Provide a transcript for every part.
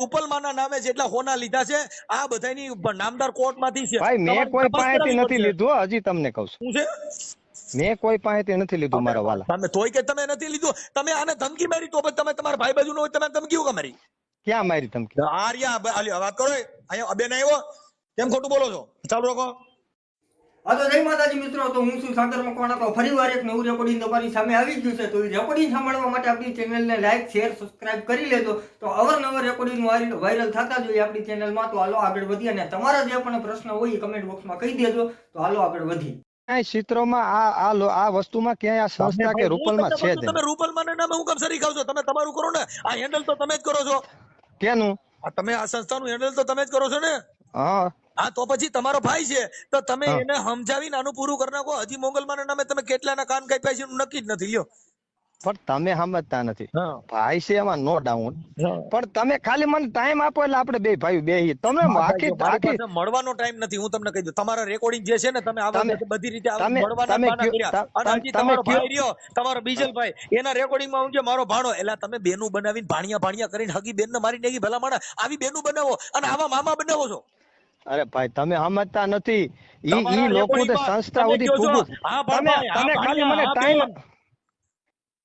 રૂપલમાના નામે જેટલા હોના લીધા છે આ બધાની નામદાર કોર્ટમાંથી છે ભાઈ મેં તમારી કોઈ તપાસ પાસેથી કરાવવી નથી પડશે. લીધું હો, હજી તમને કહું છું શું છે મેં કોઈ પાસેથી નથી લીધું મારા વાલા. તમે તોય કે તમે નથી લીધું, તમે આને ધમકી મારી તો પછી તમે તમારા ભાઈ બાજુ નો હોય તમે ધમકી કેવું મારી? ક્યાં મારી ધમકી? આર્યા વાત કરો અહીંયા બેન આવ્યો કેમ ખોટું બોલો છો? ચાલુ રાખો. હા તો જય માતાજી મિત્રો, તો હું છું સાગર મકવાણા. તો ફરીવાર એક નવું રેકોર્ડિંગ તમારી સામે આવી ગયું છે. તો એ રેકોર્ડિંગ સાંભળવા માટે આપણી ચેનલને લાઈક શેર સબસ્ક્રાઇબ કરી લેજો. તો અવારનવાર રેકોર્ડિંગ વાયરલ થતા જોઈએ આપણી ચેનલમાં. તો હાલો આગળ વધીએ અને તમારા જે પણ પ્રશ્ન હોય એ કમેન્ટ બોક્સમાં કહી દેજો. તો હાલો આગળ વધીએ. ક્યાંય ચિત્રોમાં આ વસ્તુમાં ક્યાંય આ સંસ્થા કે રૂપલમાં છે જ તમે રૂપલમાના નામે હું કામ સરી ખાવ છો? તમે તમારું કરો ને, આ હેન્ડલ તો તમે જ કરો છો. કેનું? તમે આ સંસ્થાનું હેન્ડલ તો તમે જ કરો છો ને. હા હા તો પછી તમારો ભાઈ છે તો તમે એને સમજાવીને આનું પૂરું કરી નાખો. હજી મોગલમાના નામે તમે કેટલાના કાન કાપ્યા છે એનું નક્કી જ નથી. લ્યો પણ તમે સમજતા નથી. ભાઈ છે એમાં નો ડાઉન, પણ તમે ખાલી મને ટાઈમ આપો એટલે આપણે બે ભાઈ બેહી. તમે મળવાનો ટાઈમ નથી. હું તમને કહી દઉં, તમારા રેકોર્ડિંગ જે છે ને તમે બધી રીતે મળવાના બહાના કર્યા. અને હજી તમારો ભાઈ રહ્યો, તમારો બીજલભાઈ, એના રેકોર્ડિંગમાં હું મારો ભાણો, એટલે તમે બેનું બનાવીને ભાણિયા કરીને હગી બેન ને મારી નાખી. ભલા માણા આવી બેનું બનાવો અને આવા મામા બનાવો છો. અરે ભાઈ તમે સમજતા નથી. ઈ લોકો સંસ્થા સુધી ફૂગું. તમે ખાલી મને ટાઈમ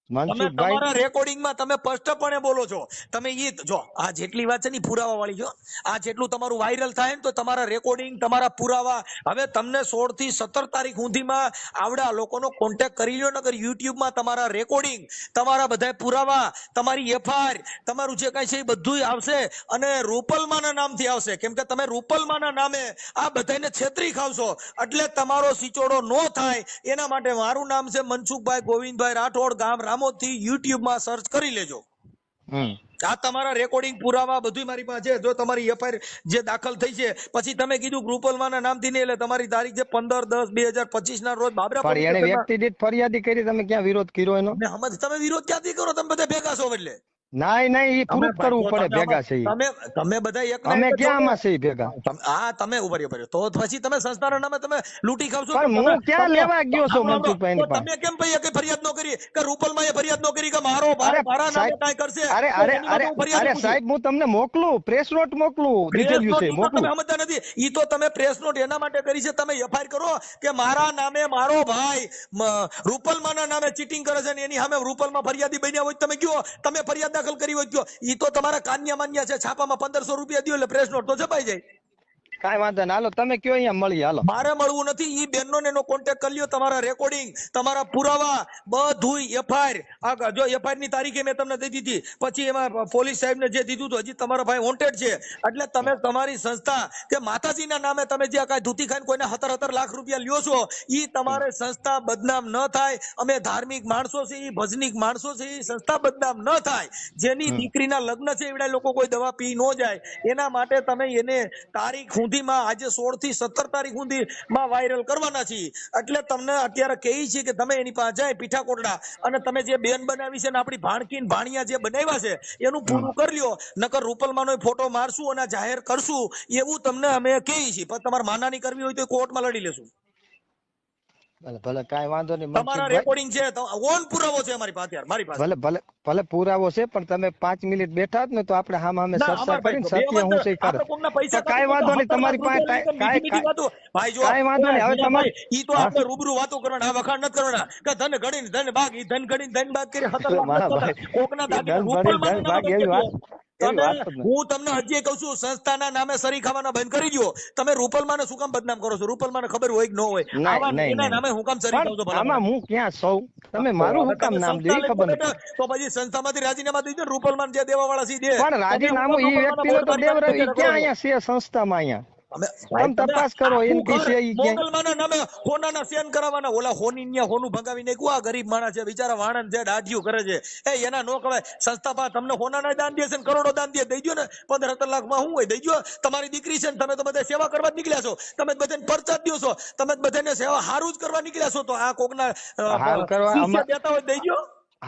તમારા રેકોર્ડિંગમાં તમે સ્પષ્ટપણે બોલો છો. તમે જો આ જેટલી વાત છે ને પુરાવા વાળી જો, આ જેટલું તમારું વાયરલ થાય ને તો તમારા રેકોર્ડિંગ તમારા પુરાવા. હવે તમને 16 થી 17 તારીખ સુધીમાં આવડા લોકોનો કોન્ટેક્ટ કરી લો. નકર યુટ્યુબમાં તમારા રેકોર્ડિંગ, તમારા બધા પુરાવા, તમારી એફઆઈઆર, તમારું જે કઈ છે એ બધું આવશે અને રૂપલમાના નામથી આવશે. કેમ કે તમે રૂપલમાના નામે આ બધાને છેતરી ખાવશો. એટલે તમારો સિચોડો નો થાય એના માટે મારું નામ છે મનસુખભાઈ ગોવિંદભાઈ રાઠોડ, ગામ રામોદથી. યુટ્યુબમાં સર્ચ કરી લેજો. આ તમારા રેકોર્ડિંગ પુરાવા બધું મારી પાસે છે. જો તમારી એફઆઈઆર જે દાખલ થઈ છે પછી તમે કીધું રૂપલમાના નામથી નહીં, એટલે તમારી તારીખ છે 15/10/2025 ના રોજ બાબરા પણ એને વ્યક્તિ દીઠ ફરિયાદી કરી, તમે ક્યાં વિરોધ કર્યો એનો? તમે વિરોધ ક્યાંથી કરો? તમે બધા ભેગા છો એટલે નહીં એ પ્રૂફ કરવું પડે ભેગા છે. તમે બધા એક અમે ક્યાં આમાં છે ભેગા? આ તમે ઉભા તો પછી તમે સંસ્થાના નામે તમે લૂંટી ખાવ છો. પણ હું ક્યાં લેવા ગયો છું મનસુખભાઈ ની પાસે? તમે કેમ ભાઈ કઈ ફરિયાદ ન કરી કે રૂપલમાં એ ફરિયાદ ન કરી કે મારો ભાઈ મારા નામે કાઈ કરશે? અરે સાહેબ હું તમને મોકલું, પ્રેસ નોટ મોકલું, દીધેલું છે મોકલું. તમે સમજતા નથી. ઈ તો તમે પ્રેસ નોટ એના માટે કરી છે તમે એફઆઈઆર કરો કે મારા નામે મારો ભાઈ રૂપલમાના નામે ચીટિંગ કરે છે ને એની સામે રૂપલમાં ફરિયાદી બન્યા હોય. તમે કયો તમે ફરિયાદ દાખલ કરી હોય તો ઈ તો તમારા કાન્યા માન્યા છે. છાપામાં 1500 રૂપિયા દો એટલે પ્રેસ નોટ તો છપાઈ જાય. કાઈ વાંધો ના, હાલો તમે કયો અહીંયા મળીએ. હાલો મારે મળવું નથી. ઈ બેનનો ને એનો કોન્ટેક્ટ કરી લ્યો. તમારા રેકોર્ડિંગ, તમારા પુરાવા બધું એફઆઈઆર. જો એફઆઈઆર ની તારીખે મેં તમને દઈ દીધી, પછી એમાં પોલીસ સાહેબને જે દીધું હતું હજી તમારો ભાઈ વોન્ટેડ છે. એટલે તમે તમારી સંસ્થા કે માતાજીના નામે તમે જે કાંઈ ધૂતી ખાઈને કોઈને 17 લાખ રૂપિયા લ્યો છો, ઈ તમારે સંસ્થા બદનામ ન થાય. અમે ધાર્મિક માણસો છે, ઈ ભજનિક માણસો છે, ઈ સંસ્થા બદનામ ન થાય. જેની દીકરીના લગ્ન છે એવડા લોકો કોઈ દવા પી ન જાય એના માટે તમે એને તારીખ આજે 16 થી 17 તારીખ સુધીમાં વાયરલ કરવાના છીએ. એટલે તમને અત્યારે કહી છે કે તમે એની પાસે જાય પીઠા કોટડા અને તમે જે બેન બનાવી છે ને આપણી ભાણકીન ભાણિયા જે બનાવ્યા છે એનું પૂરું કરી લ્યો. નકર રૂપલમાનો ફોટો મારશું અને જાહેર કરશું એવું તમને અમે કહીએ છીએ. પણ તમારે માનાની કરવી હોય તો કોર્ટમાં લડી લેશું. ભલે કાઈ વાંધો નહીં. તમારા રેકોર્ડિંગ છે, ઓન પુરાવો છે અમારી પાસે. મારી પાસે ભલે પુરાવો છે, પણ તમે 5 મિનિટ બેઠા જ ને તો આપણે સામે ચર્ચા કરીને સત્ય હું છે કરે. કાઈ વાંધો નહીં. તમારી પાસે કાઈ વાંધો નહીં. હવે તમારે ઈ તો આપણે રૂબરૂ વાતો કરવાના, આ વખાણ નથી કરવાના કે ધન ઘડીને ધન ભાગ, ઈ ધન ઘડીને ધન ભાગ કરી કોકના દાગીના. હું તમને હજી કહું છું, સંસ્થાના નામે સરી ખાવાના બંધ કરી દો. તમે રૂપલમાને શું કામ બદનામ કરો છો? રૂપલમાને ખબર હોય કે ન હોય એના નામે હું કામ સરી ખાવ છો? આમાં હું ક્યાં સૌ તમે મારું હું કામ નામ દે ખબર નથી. તો પછી સંસ્થામાંથી રાજીનામા દઈ દો. રૂપલમાન જે દેવા વાળા છે દે. પણ રાજીનામું ઈ વ્યક્તિનો તો દેવરાવી ક્યાં અહીંયા છે સંસ્થામાં? અહીંયા તમે તપાસ કરો. મોગલમાના નામે હોનાના સેન કરાવવાના. ઓલા હોનીન્યા હોનું ભગાવી નાખ્યું. આ ગરીબ માણસ છે બિચારા, વાણંદ છે, દાઢિયું કરે છે. એના નો કહેવાય. સંસ્થા પાસે તમને હોનાના દાન દે છે ને કરોડો દાન દે. દઈ દો ને 15-17 લાખમાં શું હોય? દઈ દો. તમારી દીકરી છે ને તમે તો બધા સેવા કરવા જ નીકળ્યા છો. તમે બધાને પરચા જ દો છો. તમે બધાને સેવા હારું જ કરવા નીકળ્યા છો. તો આ કોકના દેતા હોય દઈ દો.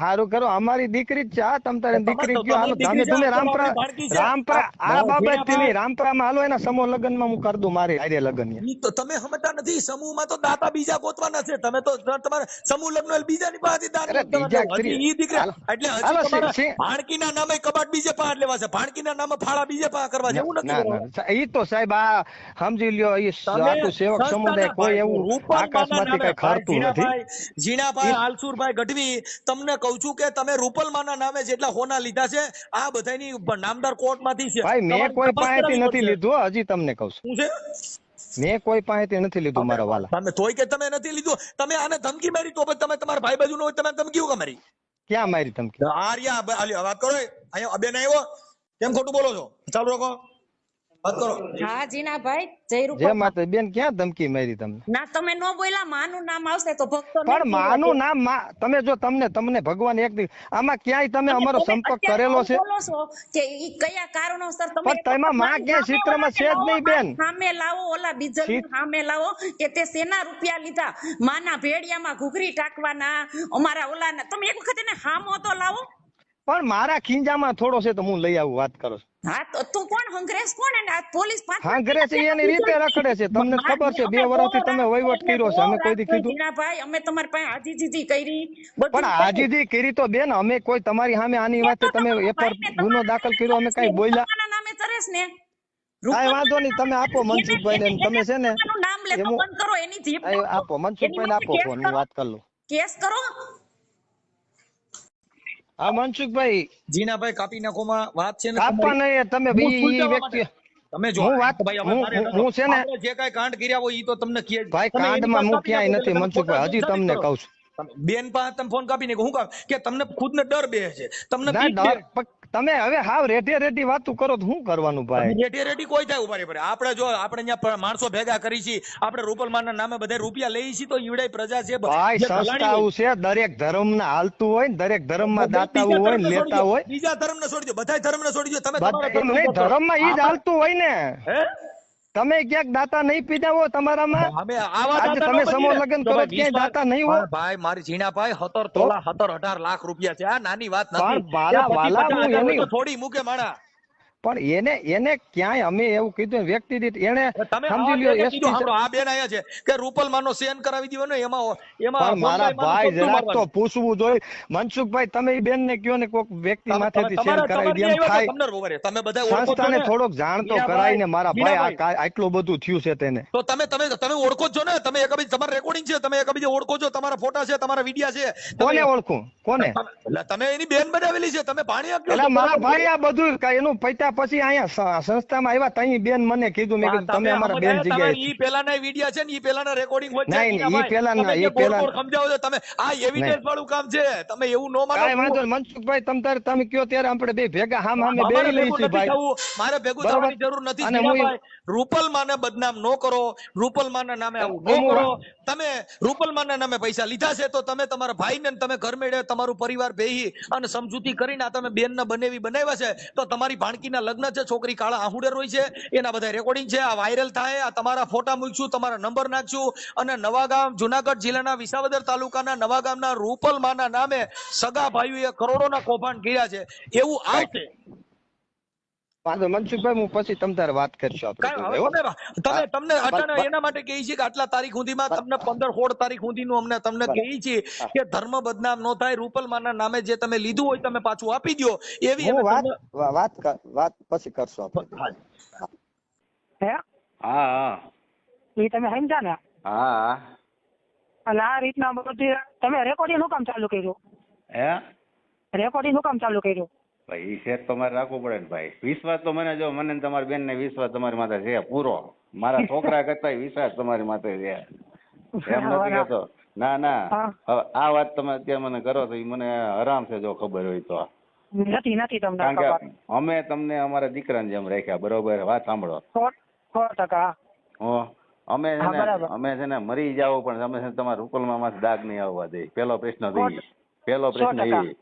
હારું કરો, અમારી દીકરી જ છે. આ તમ તારે દીકરી ગયો, હાલો તમારી દીકરી તમે છે, રામપરા આપણી ભાણકી છે. રામપરા આ બાબત થી જીણાભાઈ, રામપરામાં હાલો, એના સમૂહ લગ્નમાં હું કરી દઉં મારી હારે લગ્ન. ઈ તો તમે સમજતા નથી. સમૂહમાં તો દાતા બીજા ગોતવાના છે. તમે તો તમારે સમૂહ લગ્ન બીજાની પાસેથી દાન અરે નથી બીજા લેવા. હજી ઈ દીકરા હાલો એટલે હજી હાલો તમારા ભાણકીના નામે કબાટ બીજે પાસે લેવા છે, ભાણકીના નામે ફાળા બીજે પાસે કરવા છે. એવું નથી ના કરવાનું. ના ઈ તો સાહેબ આ સમજી લ્યો, ઈ તમે આખું સેવક સમુદાય સંસ્થાના કોઈ ભાઈ, એવું રૂપલમાના આકાશમાંથી નામે કઈ ખરતું નથી. ઝીણાભાઈ આલસુરભાઈ ગઢવી, તમને કહું છું કે તમે રૂપલમાના નામે જેટલા હોના લીધા છે, આ બધાની નામદાર કોર્ટમાંથી છે. ભાઈ મેં તમારે કોઈ તપાસ પાસેથી કરાવવી નથી પડશે. લીધું હો, હજી તમને કહું છું, શું છે? મેં કોઈ પાસેથી નથી લીધું મારા વાલા. તમે તોય કે તમે નથી લીધું, તમે આને ધમકી મારી તો પછી તમે તમારા ભાઈ બાજુ નો હોય તમે ધમકી કેવું મારી? ક્યાં મારી ધમકી? આર્યા આલ્યો વાત કરો. અહીંયા અબેન આવ્યો, કેમ ખોટું બોલો છો? ચાલુ રાખો, વાત કરો. હા જીનાભાઈ, જય જે રૂપા. માતા બેન ક્યાં ધમકી મારી તમને? ના તમે નો બોલ્યા, માનું નામ આવશે તો ભક્તો પણ માનું નામ તમે જો તમને ભગવાન એક દી આમાં ક્યાંય તમે અમારો સંપર્ક કરેલો છે? બોલો છો કે ઈ કયા કારણોસર તમે પણ તેમાં માં ક્યાંય ચિત્રમાં છે જ નહીં બેન. સામે લાવો, ઓલા બીજલ સામે લાવો કે તે શેના રૂપિયા લીધા, માના ભેડિયામાં ઘૂઘરી ટાકવાના, અમારા ઓલાના. તમે એક વખત એને હામો તો લાવો. પણ મારા ખીંજામાં થોડો છે તો હું લઈ આવું, વાત કરો છો. હા તો તું કોણ હંગરેસ કોણ? અને આ પોલીસ હા ઘરે છે એની રીતે રખડે છે, તમને ખબર છે. 2 વર્ષથી તમે વહીવટ કર્યો છે, અમે કોઈ દી કીધું? જીનાભાઈ, અમે તમારી પાસે આજીજી કરી, પણ આજીજી કરી તો બેન, અમે કોઈ તમારી સામે આની વાતે તમે એફઆર ગુનો દાખલ કર્યો, અમે કઈ બોલ્યા? નામે ચરેશ ને કાંઈ વાંધો નહીં, તમે આપો મનસુખભાઈ ને, તમે છે ને નામ લેતો બંધ કરો, એની જીભ આપો મનસુખભાઈ ને, આપો ફોન, હું વાત કરી લઉં. કેસ કરો. હા મનસુખભાઈ, જીનાભાઈ કાપી નાખોમાં વાત છે ને આપવા નહીં તમે હું ઈ સુલઝાવવા વ્યક્તિ. માટે. તમે જો હું વાત ભાઈ, હવે તારે હું છે ને આપણે જે કાંઈ કાંડ કર્યા હોય ઈ તો તમને કહે જ. ભાઈ, તમે એની કાંડમાં પાસે હું ક્યાંય કાપી નથી નાખો, મનસુખભાઈ, હજી તમે તમને કરો. કહું છું. બેન પાસે તમે ફોન કાપી નાખો. હું કામ કે તમને ખુદને ડર બે છે, તમને ના બીક ડર, બે. પણ તમે હવે હાવ રેડી વાતું કરો તો શું કરવાનું ભાઈ? રેડી કોઈ થાય ઉભા રે પડે. આપણે જો આપણે અહીંયા માણસો ભેગા કરી છીએ, આપણે રૂપલમાના નામે બધા રૂપિયા લઈએ છીએ, તો ઈવડાઈ પ્રજા છે. ભાઈ જે ધલાડી સંસ્થાઓ હોય. છે, દરેક ધર્મ ના હાલતું હોય ને, દરેક ધર્મ માં દાતાઓ બીજા હોય ધર્મને ને, છોડી લેતા દો. હોય. બીજા ધર્મને છોડી દો, બધા ધર્મને છોડી દો. તમે તમારા ધર્મ માં ઈ જ હાલતું હોય ને. હે? તમે ક્યાંક દાતા નહીં પીધા હો તમારામાં? અમે આવા આજે દાતા તમે ન સમૂહ બનીએ. લગ્ન તો કરો ભાઈ ક્યાંય 20 દાતા નહીં હોય? ભાઈ મારી ઝીણાભાઈ 17 તોલા 17-18 લાખ રૂપિયા છે. આ નાની વાત નથી. પણ વાલા, ત્યાં વાલા, 50,000 હું હોય એની તો થોડી મૂકે માણા. પણ એને ક્યાંય અમે એવું કીધું વ્યક્તિ દીઠ એને તમે સમજી લ્યો કીધું એસટી. સાંભળો, આ બેન આયા છે કે રૂપલમાનો સેન કરાવી દીધો ને, એમાં પણ મારા ફોનભાઈ ભાઈ માનું જરાક તો મારવાનું. પૂછવું જોઈએ. મનસુખભાઈ તમે ઈ બેન ને કયો ને કોઈક વ્યક્તિ માથેથી સેન કરાવી દે એમ થાય. તમને રોવે રે. તમે બધા ઓળખો છો સંસ્થાને ને? થોડોક જાણ તો મીરાભાઈ, કરાય ને મારા ભાઈ મીરાભાઈ. આટલું બધું થયું છે તેને. તો તમે ઓળખો છો ને? તમે એકબીજા, તમારા રેકોર્ડિંગ છે, તમે એકબીજા ઓળખો છો, તમારા ફોટા છે, તમારા વિડિયા છે. કોને ઓળખું? કોને? એટલે તમે એની બેન બનાવેલી છે, તમે ભાણિયા કયો એટલે છો? મારા ભાઈ આ બધું એનું પૈતા પછી અહીંયા સંસ્થામાં આવ્યા તઈ બેન મને કીધું, મેં કીધું તમે અમારા બેન જગ્યાએ. ઈ પેલાના વિડિયા છે ને, ઈ પેલાના રેકોર્ડિંગ હોય છે. નહીં, ઈ મીરાભાઈ, પેલાના, તમે ઈ જે ગોળ પેલાના. ગોળ સમજાવો છો તમે, આ એવિડન્સ વાળું કામ છે. તમે એવું ન માનો. કાંઈ વાંધો નહીં મનસુખભાઈ, તમે કયો ત્યારે આપણે બે ભેગા હામે મારે બેહી લઈએ ભેગું છીએ નથી ભાઈ. થવું. મારે ભેગું બરોબર. થવાની જરૂર નથી. અને હું જીનાભાઈ, રૂપલમાને બદનામ ન કરો. રૂપલમાના નામે આવું ન હું કરો. તમે રૂપલમાના નામે પૈસા લીધા છે તો તમે તમારા ભાઈને ને તમે ઘર મેળે તમારું પરિવાર બેહી અને સમજૂતી કરીને આ તમે બેન ના બનાવ્યા છે, તો તમારી ભાણકીના લગ્ન છે, છોકરી કાળા આહુડેર હોય છે, એના બધા રેકોર્ડિંગ છે, આ વાયરલ થાય, આ તમારા ફોટા મૂકશું, તમારા નંબર નાખશું, અને નવાગામ જુનાગઢ જિલ્લાના વિસાવદર તાલુકાના નવાગામના રૂપલમાના નામે સગા ભાઈઓએ કરોડોના કૌભાંડ કર્યા છે, એવું આવશે. વાંધો મનસુખભાઈ, હું પછી તમ તારે વાત કરશું આપણે. તમને અચાનક એના માટે કહી છે કે આટલા તારીખ સુધીમાં તમને 15-16 તારીખ સુધીનું અમને તમને કહી છે કે ધર્મ બદનામ ન થાય, રૂપલમાના નામે જે તમે લીધું હોય તમે પાછું આપી દો, એવી હું અમે વાત પછી કરશું આપણે. હે હા હા એ તમે સમજા ને? હા અને આ રીતના બધી તમે રેકોર્ડિંગ નું કામ ચાલુ કર્યું? હે રેકોર્ડિંગ નું કામ ચાલુ કર્યું? ભાઈ ઈ સેટ તો મારે રાખવું પડે ને ભાઈ. વિશ્વાસ તો મને, જો મને ને તમારી બેન ને વિશ્વાસ તમારી માથે છે પૂરો. મારા છોકરા કરતા વિશ્વાસ તમારી માથે છે, એમ નથી કહેતો. ના ના, હવે આ વાત તમે અત્યારે મને કરો તો ઈ મને આરામ છે, જો ખબર હોય તો. નથી તમને કારણ ખબર. કે અમે તમને અમારા દીકરાને જેમ રાખ્યા, બરોબર? વાત સાંભળો. 100%. અમે છે હા, ને બરાબર. અમે છે ને મરી જાવ પણ અમે છે ને તમારા રૂપલમાં માંથી દાગ નહીં આવવા દે. પેલો પ્રશ્ન તો ઈ. પેલો પ્રશ્ન 100%. ઈ.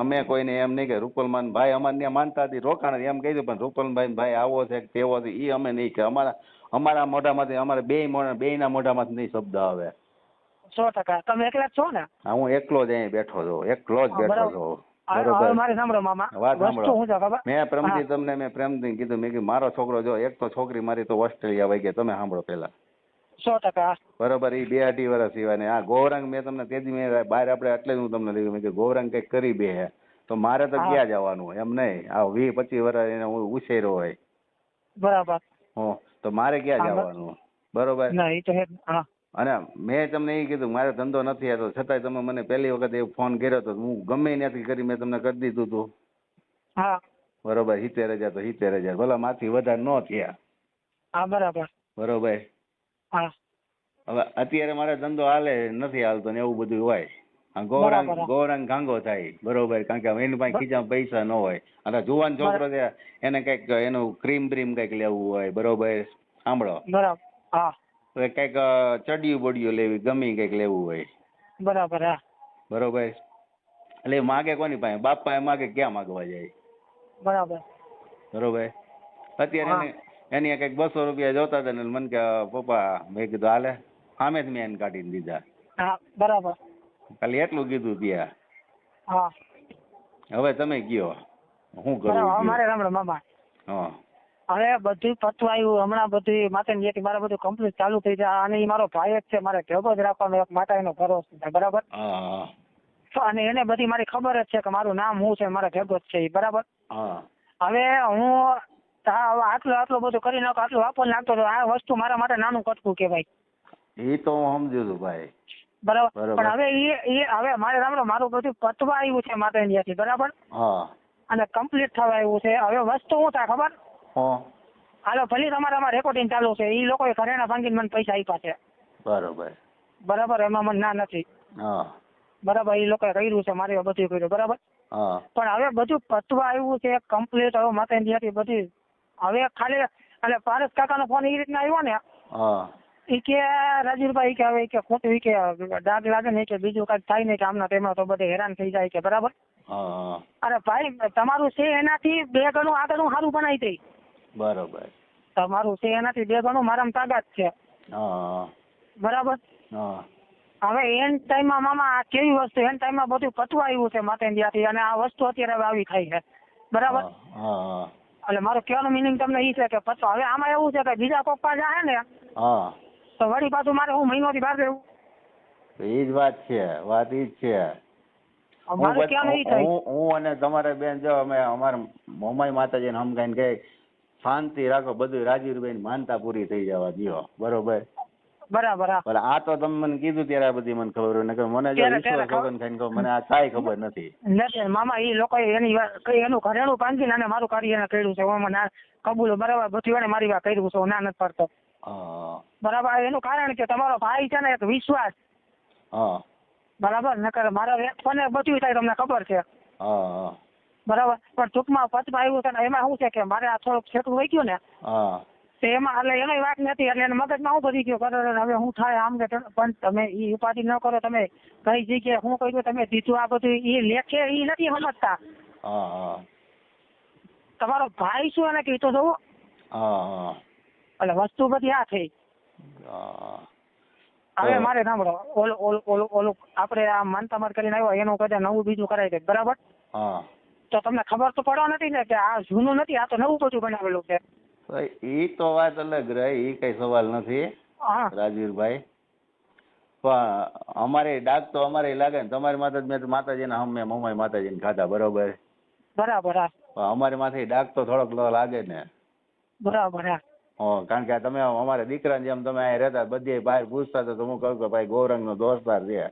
અમે કોઈને એમ નહીં કે રૂપલમાન ભાઈ અમારે ત્યાં માનતા હતી, રોકાણ એમ કહી દઉં, પણ રૂપલભાઈ ભાઈ આવો છે તેવો છે ઈ અમે નહીં કે અમારા મોઢામાંથી, અમારે બે ના મોઢામાંથી નહીં શબ્દ આવે. 100%. તમે એકલા જ છો ને? હા, હું એકલો જ અહીં બેઠો છું, એકલો જ હા, બેઠો બરાબર. છું. હવે બરોબર. મારે સાંભળો મામા, વાત વસ્તુ સાંભળો. શું છે ખબર? મેં પ્રેમથી કીધું, મેં કીધું મારો છોકરો જો એક તો છોકરી મારી તો ઓસ્ટ્રેલિયા વહી ગઈ, તમે સાંભળો પેલા. 100%. બરોબર. એ 2-2.5 વર્ષ સિવાય ને આ ગૌરંગ મેં તમને તેજી મેં બહાર આપણે એટલે જ હું તમને લીધું, મેં કે ગૌરંગ કંઈક કરી બે હે તો મારે તો હા. ક્યાં જવાનું એમ નહીં. આ 20-25 વર્ષ એને હું ઉછેર્યો હોય બરાબર. તો મારે ક્યાં હા, જવાનું? બરોબર. ના એ તો હે જ. હા. અને મેં તમને એ કીધું મારે ધંધો નથી આવતો, છતાંય તમે મને પહેલી વખત એ ફોન કર્યો તો હું ગમે ત્યાંથી કરી મેં તમને કરી દીધું હતું. હા. બરોબર. 70,000 તો 70,000 ભલા માંથી વધારે ન થયા. હા, બરાબર. બરોબર. હા. હવે અત્યારે મારે ધંધો હાલે નથી હાલતો ને એવું બધું હોય. આ બરાબર. ગૌરાંગ ગાંગો થાય. બરોબર. કારણ કે એની પાસે ખીચામાં પૈસા ન હોય અને જુવાન છોકરો છે એને કઈક એનું ક્રીમ કઈક લેવું હોય. બરોબર. સાંભળો. બરાબર. હા. કઈક ચડિયું બડિયું લેવી ગમી કઈક લેવું હોય. બરાબર. હા. બરોબર. એટલે એ માગે કોની પાસે? બાપ પાસે માગે, ક્યાં માગવા જાય? બરાબર. બરોબર. અત્યારે એની કઈક 200 રૂપિયા જોતા હતા ને મને કે પપ્પા, મેં કીધું હાલે, સામે જ મેં એને કાઢીને દીધા. હા. બરાબર. ખાલી એટલું કીધું ત્યાં. હા. હવે તમે કયો શું બરાબર. હવે કરવું? મારે સાંભળો મામા, હા. હવે બધું પતવાયું હમણાં, બધી માતાની જેથી મારે બધું કમ્પ્લીટ ચાલુ થઈ જાય. અને એ મારો ભાઈ જ છે, મારે ભેગો જ રાખવાનો એક માતાનો ભરોસો છે. બરાબર. હા. અને એને બધી મારી ખબર જ છે કે મારું નામ હું છે, મારા ભેગો જ છે. બરાબર. હા. હવે હું આટલું બધું કરી નાખો, આટલું વાપર નાખતો હતો. આ વસ્તુ મારા માટે નાનું કટકું કહેવાય. એ તો હું સમજુ છું ભાઈ. બરાબર. પણ હવે હવે મારે સાંભળો, મારું બધું પતવા આવ્યું છે માતા ઇન્ડિયાથી. બરાબર. હા. અને કમ્પ્લીટ થવા આવ્યું છે. હવે વસ્તુ શું થાય ખબર? હાલો, ભલે તમારામાં રેકોર્ડિંગ ચાલુ છે, એ લોકોએ ઘરેણા ભાંગીને મને પૈસા આપ્યા છે. બરોબર. બરાબર. એમાં મને ના નથી. હા. બરાબર. એ લોકોએ કર્યું છે, મારે બધું કર્યું. બરાબર. હા. પણ હવે બધું પતવા આવ્યું છે કમ્પ્લીટ. હવે માતા ઇન્ડિયાથી બધી હવે ખાલી એટલે પારસ કાકાનો ફોન એ રીતના આવ્યો ને, હા. એ કે રાજુભાઈ કે હવે કે ખોટું કે ડાઘ લાગે ને કે બીજું કઈ થાય નહીં કે આમના તેમાં તો બધે હેરાન થઈ જાય કે. બરાબર. હા. અરે ભાઈ, તમારું છે એનાથી 2 ગણું આગળ હું સારું બનાવી દઈ. બરોબર. તમારું છે એનાથી 2 ગણું મારામાં તાકાત છે. હા. બરાબર. હા. હવે એન ટાઈમમાં મામા આ કેવી વસ્તુ, એન ટાઈમમાં બધું પતવા આવ્યું છે માતા ઇન્ડિયાથી, અને આ વસ્તુ અત્યારે હવે આવી થાય છે. બરાબર. હા. એટલે મારો કહેવાનો મિનિંગ તમને એ છે કે પતવા. હવે આમાં એવું છે કે બીજા કોક પાસે આવે ને હા. તો વળી પાછું મારે હું મહિનોથી બહાર રહેવું. એ જ વાત છે, વાત ઈ જ છે. મારે કહેવાનું એ થાય. હું અને તમારા બેન જો અમે અમારા મોમાઈ માતાજીને હમકાઈને કહે શાંતિ રાખો, બધું રાજીવભાઈ માનતા પૂરી થઈ જવા દો. બરોબર. બરાબર. હા. આ તો તમે મને કીધું ત્યારે આ બધી મને ખબર હોય, નકર મને જો વિશ્વાસ વગર ખાઈને કહું મને આ કાંઈ ખબર નથી. મામા એ લોકો એનું ઘરેણું ભાંગીને અને મારું કાર્ય એને કર્યું છે. હું ના કબૂલ. બરાબર. બધું એને મારી વાત કર્યું છે, હું ના નથી પડતો. બરાબર. એનું કારણ કે તમારો ભાઈ છે ને એક વિશ્વાસ. હા. બરાબર. નકર મારા મને બધું થાય તમને ખબર છે. હા. બરાબર. પણ ટૂંકમાં પતમાં આવ્યું છે ને એમાં શું છે કે મારે આ થોડુંક છેટું વહી ગયું ને, તો એમાં એટલે એની વાત નથી, એટલે એને મગજમાં હું બધી ગયો હવે હું થાય આમ કે. પણ તમે એ ઉપાધિ ન કરો, તમે કઈ જગ્યાએ શું કર્યું, તમે દીધું આ બધું એ લેખે એ નથી સમજતા. તમારો ભાઈ શું એને કીધું જોવું. એટલે વસ્તુ બધી આ થઈ. હવે મારે સાંભળો, ઓલું આપણે આ માનતામાર કરીને આવ્યો એનું કદાચ નવું બીજું કરાવી દે. બરાબર. તો તમને ખબર તો પડવા નથી ને કે આ જૂનું નથી, આ તો નવું બધું બનાવેલું છે. એ તો વાત અલગ રહી, એ કઈ સવાલ નથી રાજવીરભાઈ. પણ અમારે ડાક તો અમારે લાગે ને તમારી માતાજીને અમે મમ્મી માતાજીને ખાધા. બરોબર. બરાબર. અમારી માથે ડાક તો થોડોક લાગે ને. બરાબર. કારણ કે તમે અમારા દીકરાને જેમ તમે અહીં રહેતા બધી બહાર પૂછતા તો હું કહું કે ભાઈ ગૌરંગ નો દોસ્તાર છે.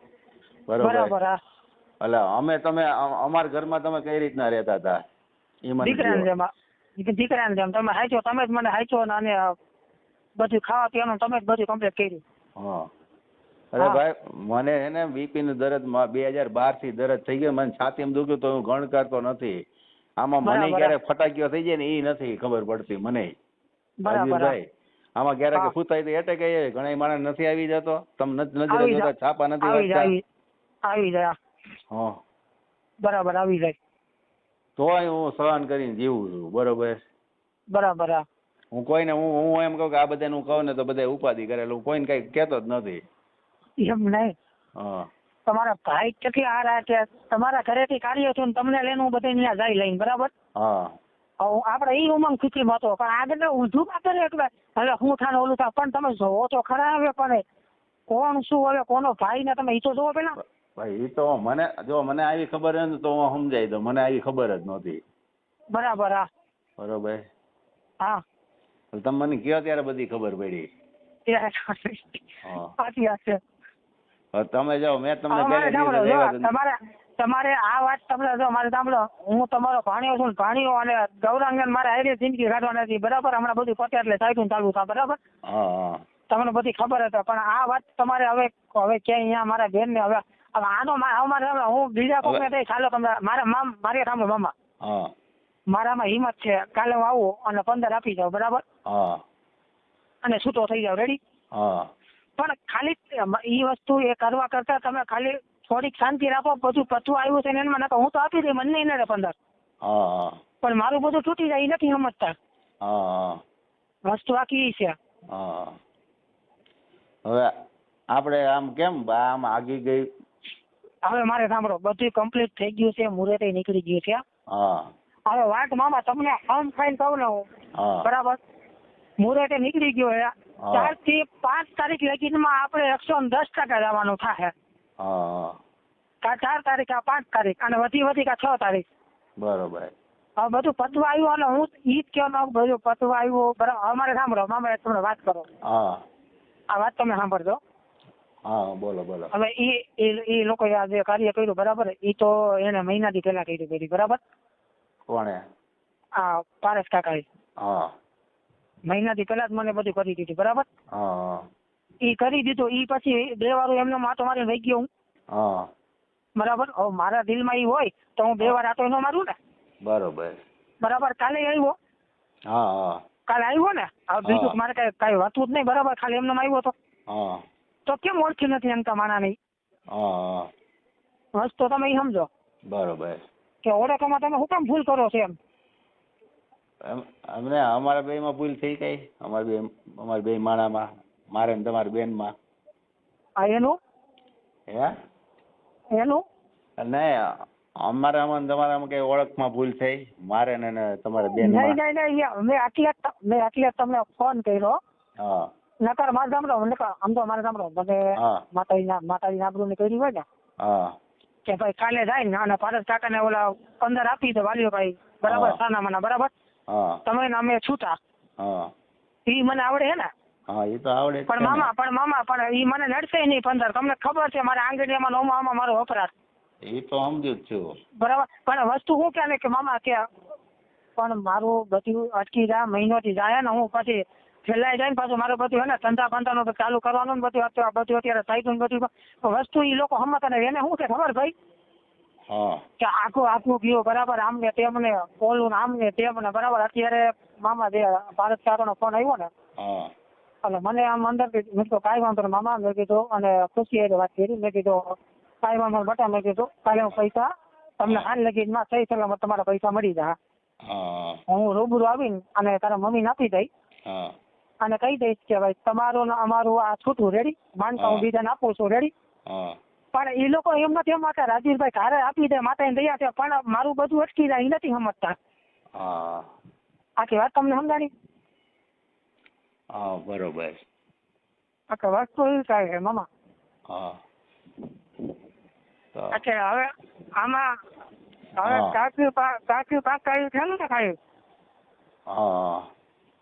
બરોબર. એટલે અમે તમે અમારા ઘરમાં તમે કઈ રીતના રહેતા હતા એ મને દીકરાને જેમ તમે હાચો, તમે જ મને હાચો અને બધું ખાવા પીવાનું તમે જ બધું કમ્પ્લીટ કર્યું. અરે ભાઈ મને છે ને બીપી નું દર્દ 2012 થી દર્દ થઈ ગયો, મને છાતીમાં દુખ્યું તો હું ગણ કરતો નથી. આમાં મને ક્યારે ફટાકીઓ થઈ જાય ને એ નથી ખબર પડતી મને. ભાઈ આમાં ક્યારેક ફૂતાય તો એટેક ઘણા માણસ નથી આવી જતો, તમે નજરે જોતા છાપા નથી આવી જાય. બરાબર. આવી જાય તોય હું સહન કરીને જીવું છું. બરોબર. બરાબર. હું કોઈને હું એમ કહું કે આ બધાને હું કહું ને તો બધા ઉપાધિ કરેલું, કોઈને કઈ કેતો જ નથી. એમ નહીં, હા તમારા ભાઈ કેટલા હારા છે, તમારા ઘરેથી કાર્ય થયું ને તમને લઈને હું બધે ત્યાં જાય લઈને, બરાબર? હા હવે આપણે ઈ ઉમંગ ખુશીમાં હતો, પણ આગળ ઊંધું ના કરે એટલે હવે હું થાને ઓલું થાય. પણ તમે જોવો તો ખરા હવે, પણ કોણ શું હવે કોનો ભાઈ ને તમે ઈ તો જોવો પેલા. ભાઈ એ તો મને મને આવી ખબર હે ને તો હું સમજાઈ દઉં. મને આવી ખબર જ નહોતી. બરાબર. હા બરોબર. હા તમે મને કહો ત્યારે બધી ખબર પડી. સાચી વાત છે. તમે જાઓ, મેં તમને તમારે આ વાત તમને જો મારે સાંભળો, હું તમારો ભાણિયો છું, ભાણિયો અને ગૌરાંગન મારે આયરી જિંદગી કાઢવાની હતી, બરાબર? હમણાં બધું પતે એટલે સાઈડ ચાલુ થાય, બરાબર? તમને બધી ખબર હતી, પણ આ વાત તમારે હવે ક્યાંય અહીંયા મારા બેન ને હવે આનો અમારે હું બીજા કોઈને દઈ ચાલો તમે મારે સાંભળો મામા, મારામાં હિંમત છે, કાલે હું આવું અને 15 આપી જાવ, બરાબર? અને છૂટો થઈ જાવ, રેડી? પણ ખાલી ઈ વસ્તુ એ કરવા કરતા તમે ખાલી થોડીક શાંતિ રાખો. બધું પતું આવ્યું છે ને એમાં નાખો, હું તો આપી દઈ, મને નહીં 15, પણ મારું બધું તૂટી જાય એ નથી સમજતા. વસ્તુ આખી ઈ છે. હવે આપણે આમ કેમ આમ આગી ગઈ? હવે મારે સાંભળો, બધું કમ્પ્લીટ થઈ ગયું છે, મુહૂર્તે નીકળી ગયું છે. હવે વાત મામા તમને આમ ખાઈને કહું ને હું, બરાબર? મુહૂર્તે નીકળી ગયો છે, 4 થી 5 તારીખ લગીનમાં આપણે 110% જવાનું થાય. 4 તારીખ આ 5 તારીખ અને વધી કા 6 તારીખ. બરોબર. હવે બધું પતવા આવ્યું અને હું ઈ જ કહેવા માંગુ, બધું પતવા આવ્યું, બરાબર? અમારે સાંભળો મામા, તમને વાત કરો. આ વાત તમે સાંભળજો. બોલો બોલો. હવે એ લોકો જે કાર્ય કર્યું, બરાબર, એ તો એને મહિનાથી પહેલા કર્યું, બરાબર? કોણે? આ પારસ કાકાએ. મહિનાથી પહેલા જ મને બધું કરી દીધું, બરાબર? ઈ કરી દીધું, ઈ પછી 2 વાર એમને માટો મારીને વહી ગયો હું, બરાબર? હવે મારા દિલમાં ઈ હોય તો હું 2 વાર આટો ન મારું ને, બરોબર? બરાબર? કાલે આવ્યો, કાલે આવ્યો ને, હવે બીજું મારે કઈ હતું જ નહીં, બરાબર? ખાલી એમને આવ્યો તો કેમ ઓળખી નથી એમ માણા નહીં? વસ્તુ તમે ઈ સમજો, બરોબર? કે ઓળખવામાં તમે શું કામ ભૂલ કરો છો એમ? અમને અમારા બે માં ભૂલ થઈ કઈ? અમારા બે માણામાં, મારે ને તમારી બેન માં? એનું નહીં, અમારામાં તમારામાં કઈ ઓળખમાં ભૂલ થઈ? મારે ને તમારા બેન? નહીં, મેં એટલે તમને ફોન કર્યો. નકર મારે સાંભળો, આમ તો મારે સાંભળો, મને માતાજી આબરૂ ની કરી હોય ને કે ભાઈ કાલે જાય ને અને પારસ કાકા ને ઓલા 15 આપી દો વાલીઓ ભાઈ, બરાબર? સાના મના, બરાબર? તમે ને અમે છૂટા, ઈ મને આવડે હે ને? એ તો આવડે. પણ મામા ઈ મને નડશે નહીં 15. તમને ખબર છે મારા આંગળીયામાં નોમાં મારો વપરાશ. એ તો સમજુ જ છું, બરાબર? પણ વસ્તુ શું કે ને કે મામા કે પણ મારું બધું અટકી જાય, મહિનોથી જાય ને હું પછી ફેલાઈ જાય ને પાછું મારું બધું હે ને ધંધા બંધાનું ચાલુ કરવાનું ને બધું અત્યારે સાઈડ બધું વસ્તુ ઈ લોકો સમજતા ને એને શું છે ખબર ભાઈ કે આખું ગયું, બરાબર? આમને તેમને ઓલું આમને તેમને, બરાબર? અત્યારે મામા જે ભારત કાકાનો ફોન આવ્યો ને એટલે મને આમ અંદર મેં કીધું કાંઈ વાંધો નહીં મામા, મેં કીધું, અને ખુશી એ વાત કરી, મેં કીધું કાંઈ વાંધો બટા, મેં કીધું કાલે હું પૈસા તમને હાલ લગીનમાં સહી સલામત તમારા પૈસા મળી જાય. હું રૂબરૂ આવીને અને તારા મમ્મીને આપી દઈ અને કહી દઈશ કે ભાઈ તમારું ને અમારું આ છૂટું, રેડી? માનતા હું બીજાને આપું છું, રેડી? પણ એ લોકો એમ નથી સમજતા, રાજવીરભાઈ ઘરે આપી દે માતા દયા છે, પણ મારું બધું અટકી જાય એ નથી સમજતા. આખી વાત તમને સમજાણી? બરોબર. આખી વસ્તુ એવી થાય છે મામા. અચ્છા, હવે આમાં હવે કાચું પાક આવ્યું છે ને ખાયું,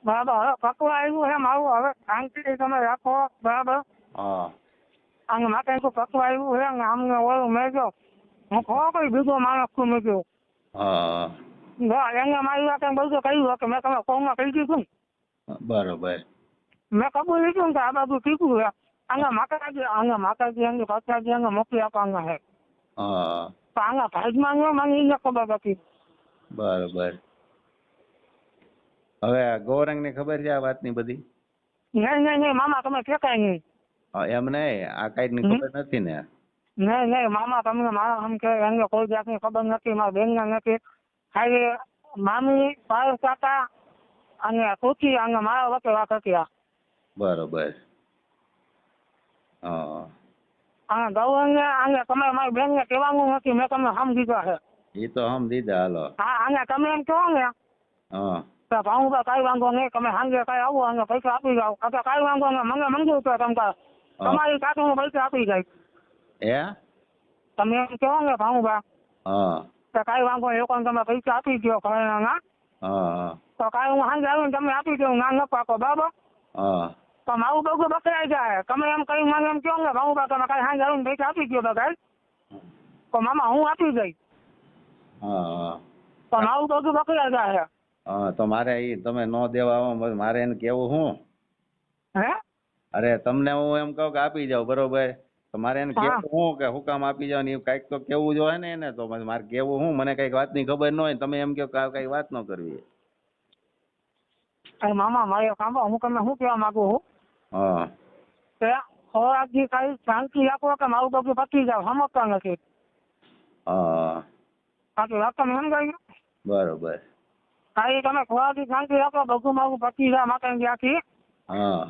બરાબર? હવે પકવા આવ્યું એમ આવું, હવે શાંતિથી તમે રાખો, બરાબર? આમ માટે પકવા આવ્યું છે આમને ઓલું મેળ્યો, હું ખબર કોઈ બીજો માણસ છું મૂક્યું, એને મારી વાત બધું કહ્યું કે મેં તમે ફોનમાં કહી દીધું, બરોબર? મેં કબૂલ લીધું કે આ બાજુ કીધું છે આંગા માતાજી અંગે પાછાજી અંગે મોકલી આપવા અંગા છે, તો આંગા ભાગમાં મને એને ખબર હતી, બરોબર? હવે ગૌરંગ ને ખબર છે આ વાતની બધી? નહીં મામા, તમે ફેંકાય નહીં એમ નહીં, આ કઈ ની ખબર નથી ને? નહીં મામા, તમને મારા આમ કે અંગે કોઈ જાતની ખબર નથી, મારા બેન ને નથી, ખાલી મામી પારસ કાકા અને ખુશી અંગે મારા વચ્ચે વાત હતી. બરોબર. હા ગૌરંગ આને તમે મારી બેન ને કહેવાનું નથી, મેં તમને સમજી ગયા છે. એ તો હમ દીધા હાલો. હા આને તમે એમ કહો ને હા તો ભાઉભા કઈ વાંધો નહીં, તમે સાંજે કઈ આવો અને પૈસા આપી જાઓ, અથવા કઈ વાંધો નહીં, મને મંજૂર તો તમારી કાઢું હું પૈસા આપી જાય. હે તમે એમ કહો ને ભાઉભા હા તો કઈ વાંધો નહીં, લોકોને તમે પૈસા આપી દો ઘરેણા, હા તો કાંઈ હું સાંજે આવીને તમને આપી દઉં, ના ન પાકો બરાબર. હા તો મારું બધું બકરાઈ જાય, તમે એમ કહી મને એમ કહો ને ભાઉભા તમે કાંઈ સાંજે આવીને પૈસા આપી દો બગાડ, તો મામા હું આપી દઈ, હા તો મારું બધું બકરાઈ જાય. હા તો મારે એ તમે નો દેવા આવો, મારે એને કેવું હું હે અરે તમને હું એમ કહું કે આપી જાવ બરોબર, તો મારે એને કેવું હું કે હું કામ આપી જાવ ને એ કઈક તો કેવું જોઈએ ને એને, તો મારે કેવું હું, મને કઈક વાતની ખબર ન હોય, તમે એમ કહો કે કઈ વાત ન કરવી. અરે મામા મારે સાંભળો, હું તમને શું કહેવા માંગુ છું હા કે ખોરાકથી કઈ શાંતિ રાખો કે મારું બધું પતી જાવ, સમજતા નથી. હા બાકી વાત તમે સમજાય બરોબર. કાંઈ તમે ખોરાકથી શાંતિ રાખો, બધું મારું પતી જાય માતા ત્યાંથી, હા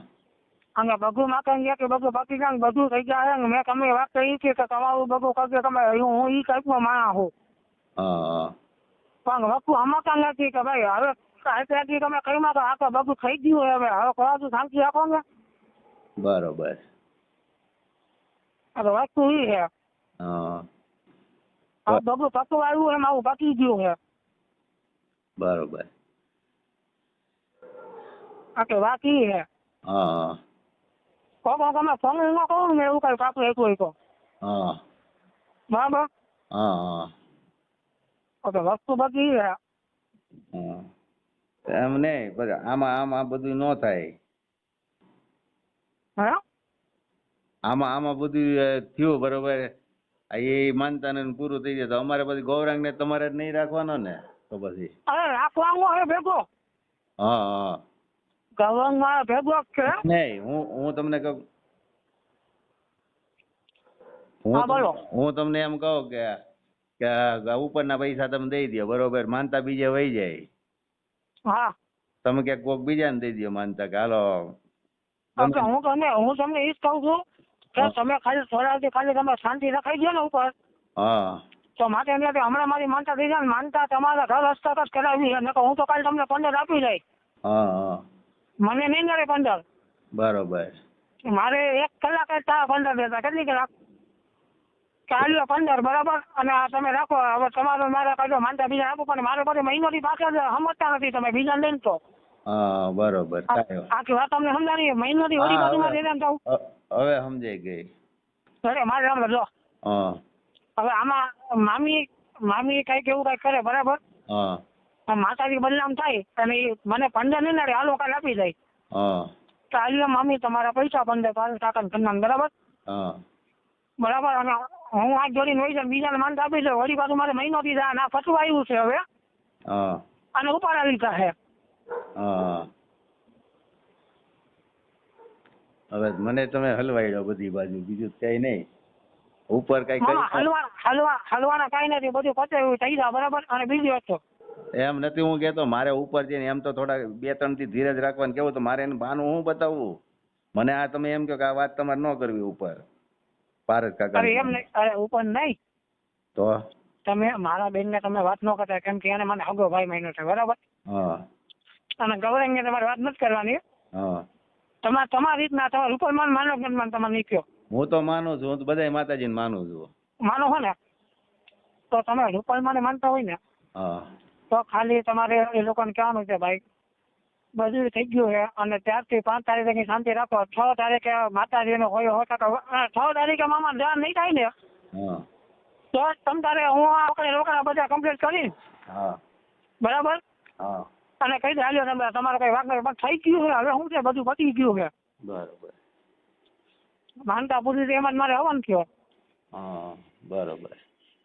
અને બધું માતા ત્યાંથી બધું પતી જાય, બધું થઈ જાય. મેં તમને વાત કરી છે કે તમારું બધું કરજો, તમે હું એ ટાઈપનો માણસ છું, હા પણ વસ્તુ સમજતા નથી કે ભાઈ હવે ત્યાંથી તમે કહી માં આ તો બધું થઈ ગયું, હવે ખોરાકથી શાંતિ રાખો ને. બરોબર. વસ્તુ એ છે હા બધું પતું આવ્યું એમ આવું પતી ગયું છે. બરોબર. વાત એ છે. હા કોકો તમે ફોન ન કરો ને એવું કઈ પાકું એટલું તો હા બરાબર. હા વસ્તુ બધી છે. હા એમ નહીં પછી આમાં બધું ન થાય. હે આમાં બધું થયું બરોબર, એ માનતા ને પૂરું થઈ જાય તો અમારે પછી ગૌરાંગ ને તમારે નહીં રાખવાનો ને, તો પછી અરે રાખવાનું હે ભેગો. હા હા ગૌરંગ માં ભેગો છે નહીં. હું તમને કહું, હું તમને એમ કહું કે ઉપરના પૈસા તમે દઈ દો બરોબર, માનતા બીજે વહી જાય. હા તમે ક્યાંક કોક બીજાને દઈ દો માનતા કે હાલો. હું તમને એ જ કહું છું કે તમે ખાલી થોડાથી ખાલી તમે શાંતિ રખાઈ દો ને ઉપર, હા તો માટે હમણાં મારી માનતા થઈ જાય, માનતા તમારા ઘર હસ્તક જ કરાવી છે, હું તો કાલે તમને 15 આપી જાય. હા હા મને નહીં મળે 15. બરોબર. મારે 1 કલાક જ 15 દેતા, કેટલી કલાક ચાલ્યો 15 બરાબર. અને આ તમે રાખો, હવે તમારે મારા કાઢો માનતા બીજા આપો, પણ મારે બધે મહિનોથી પાછળ સમજતા નથી તમે બીજા લઈને તો. હા બરોબર. આખી વાત તમને સમજાણી, મહિનોથી વળી બાજુમાં જઈને જાઉં. હવે સમજાઈ ગઈ. અરે મારે આમ જો હા હવે આમાં મામી કઈક એવું કઈક કરે બરાબર, હા માતાજી બદનામ થાય અને મને 15 નહીં નડે, હાલો કાલે આપી જાય. હા તો આલ્યો મામી તમારા પૈસા 15 કાકા કન્નાન બરાબર. હા બરાબર. અને હું હાથ જોડીને વહી જાય, બીજાને માનતા આપી જાય, વળી પાછું મારે મહિનોથી જાય ના ફટવા આવ્યું છે હવે, હા અને ઉપાડા લીધા છે. હા હવે મને તમે હલવાઈ બધી બાજુ, બીજું કઈ નહીં. ઉપર કઈ હલવાના કઈ નથી, બધું પતે એવું થઈ જાય બરાબર. અને બીજી વસ્તુ એમ નથી હું કેતો, મારે ઉપર જઈને એમ તો થોડા 2-3 થી ધીરજ રાખવાનું કેવું, તો મારે એને બાનું હું બતાવવું. મને આ તમે એમ કહો કે આ વાત તમારે ન કરવી ઉપર પારસ કાકા. અરે એમ નહીં, અરે ઉપર નહીં, તો તમે મારા બેન ને તમે વાત ન કરતા, કેમ કે એને મને અગો ભાઈ મહિનો છે બરાબર. હા અને ગૌરંગ ને તમારે વાત નથી કરવાની. હા તમારી રીતના તમારે ઉપર માનો કે તમારે નહીં કહો. હું તો માનું છું, હું તો બધાય માતાજીને માનું છું. માનો હો ને, તો તમે રૂપાલમાને માનતા હોય ને, હા તો ખાલી તમારે એ લોકોને કહેવાનું છે ભાઈ બધું થઈ ગયું છે, અને ત્યારથી 5 તારીખની શાંતિ રાખો. 6 તારીખે માતાજીનો હોય 6 તારીખે મામા ધ્યાન નહીં થાય ને, હા તો તમ તારે હું આપણે રોકડા બધા કમ્પ્લીટ કરી હા બરાબર. હા અને કહી દે હાલ્યો તમે તમારે કઈ વાત નહીં, થઈ ગયું છે હવે શું છે, બધું પતી ગયું છે. બરોબર. માનતા પૂરી એમાં જ મારે હવન થયો. હા બરોબર.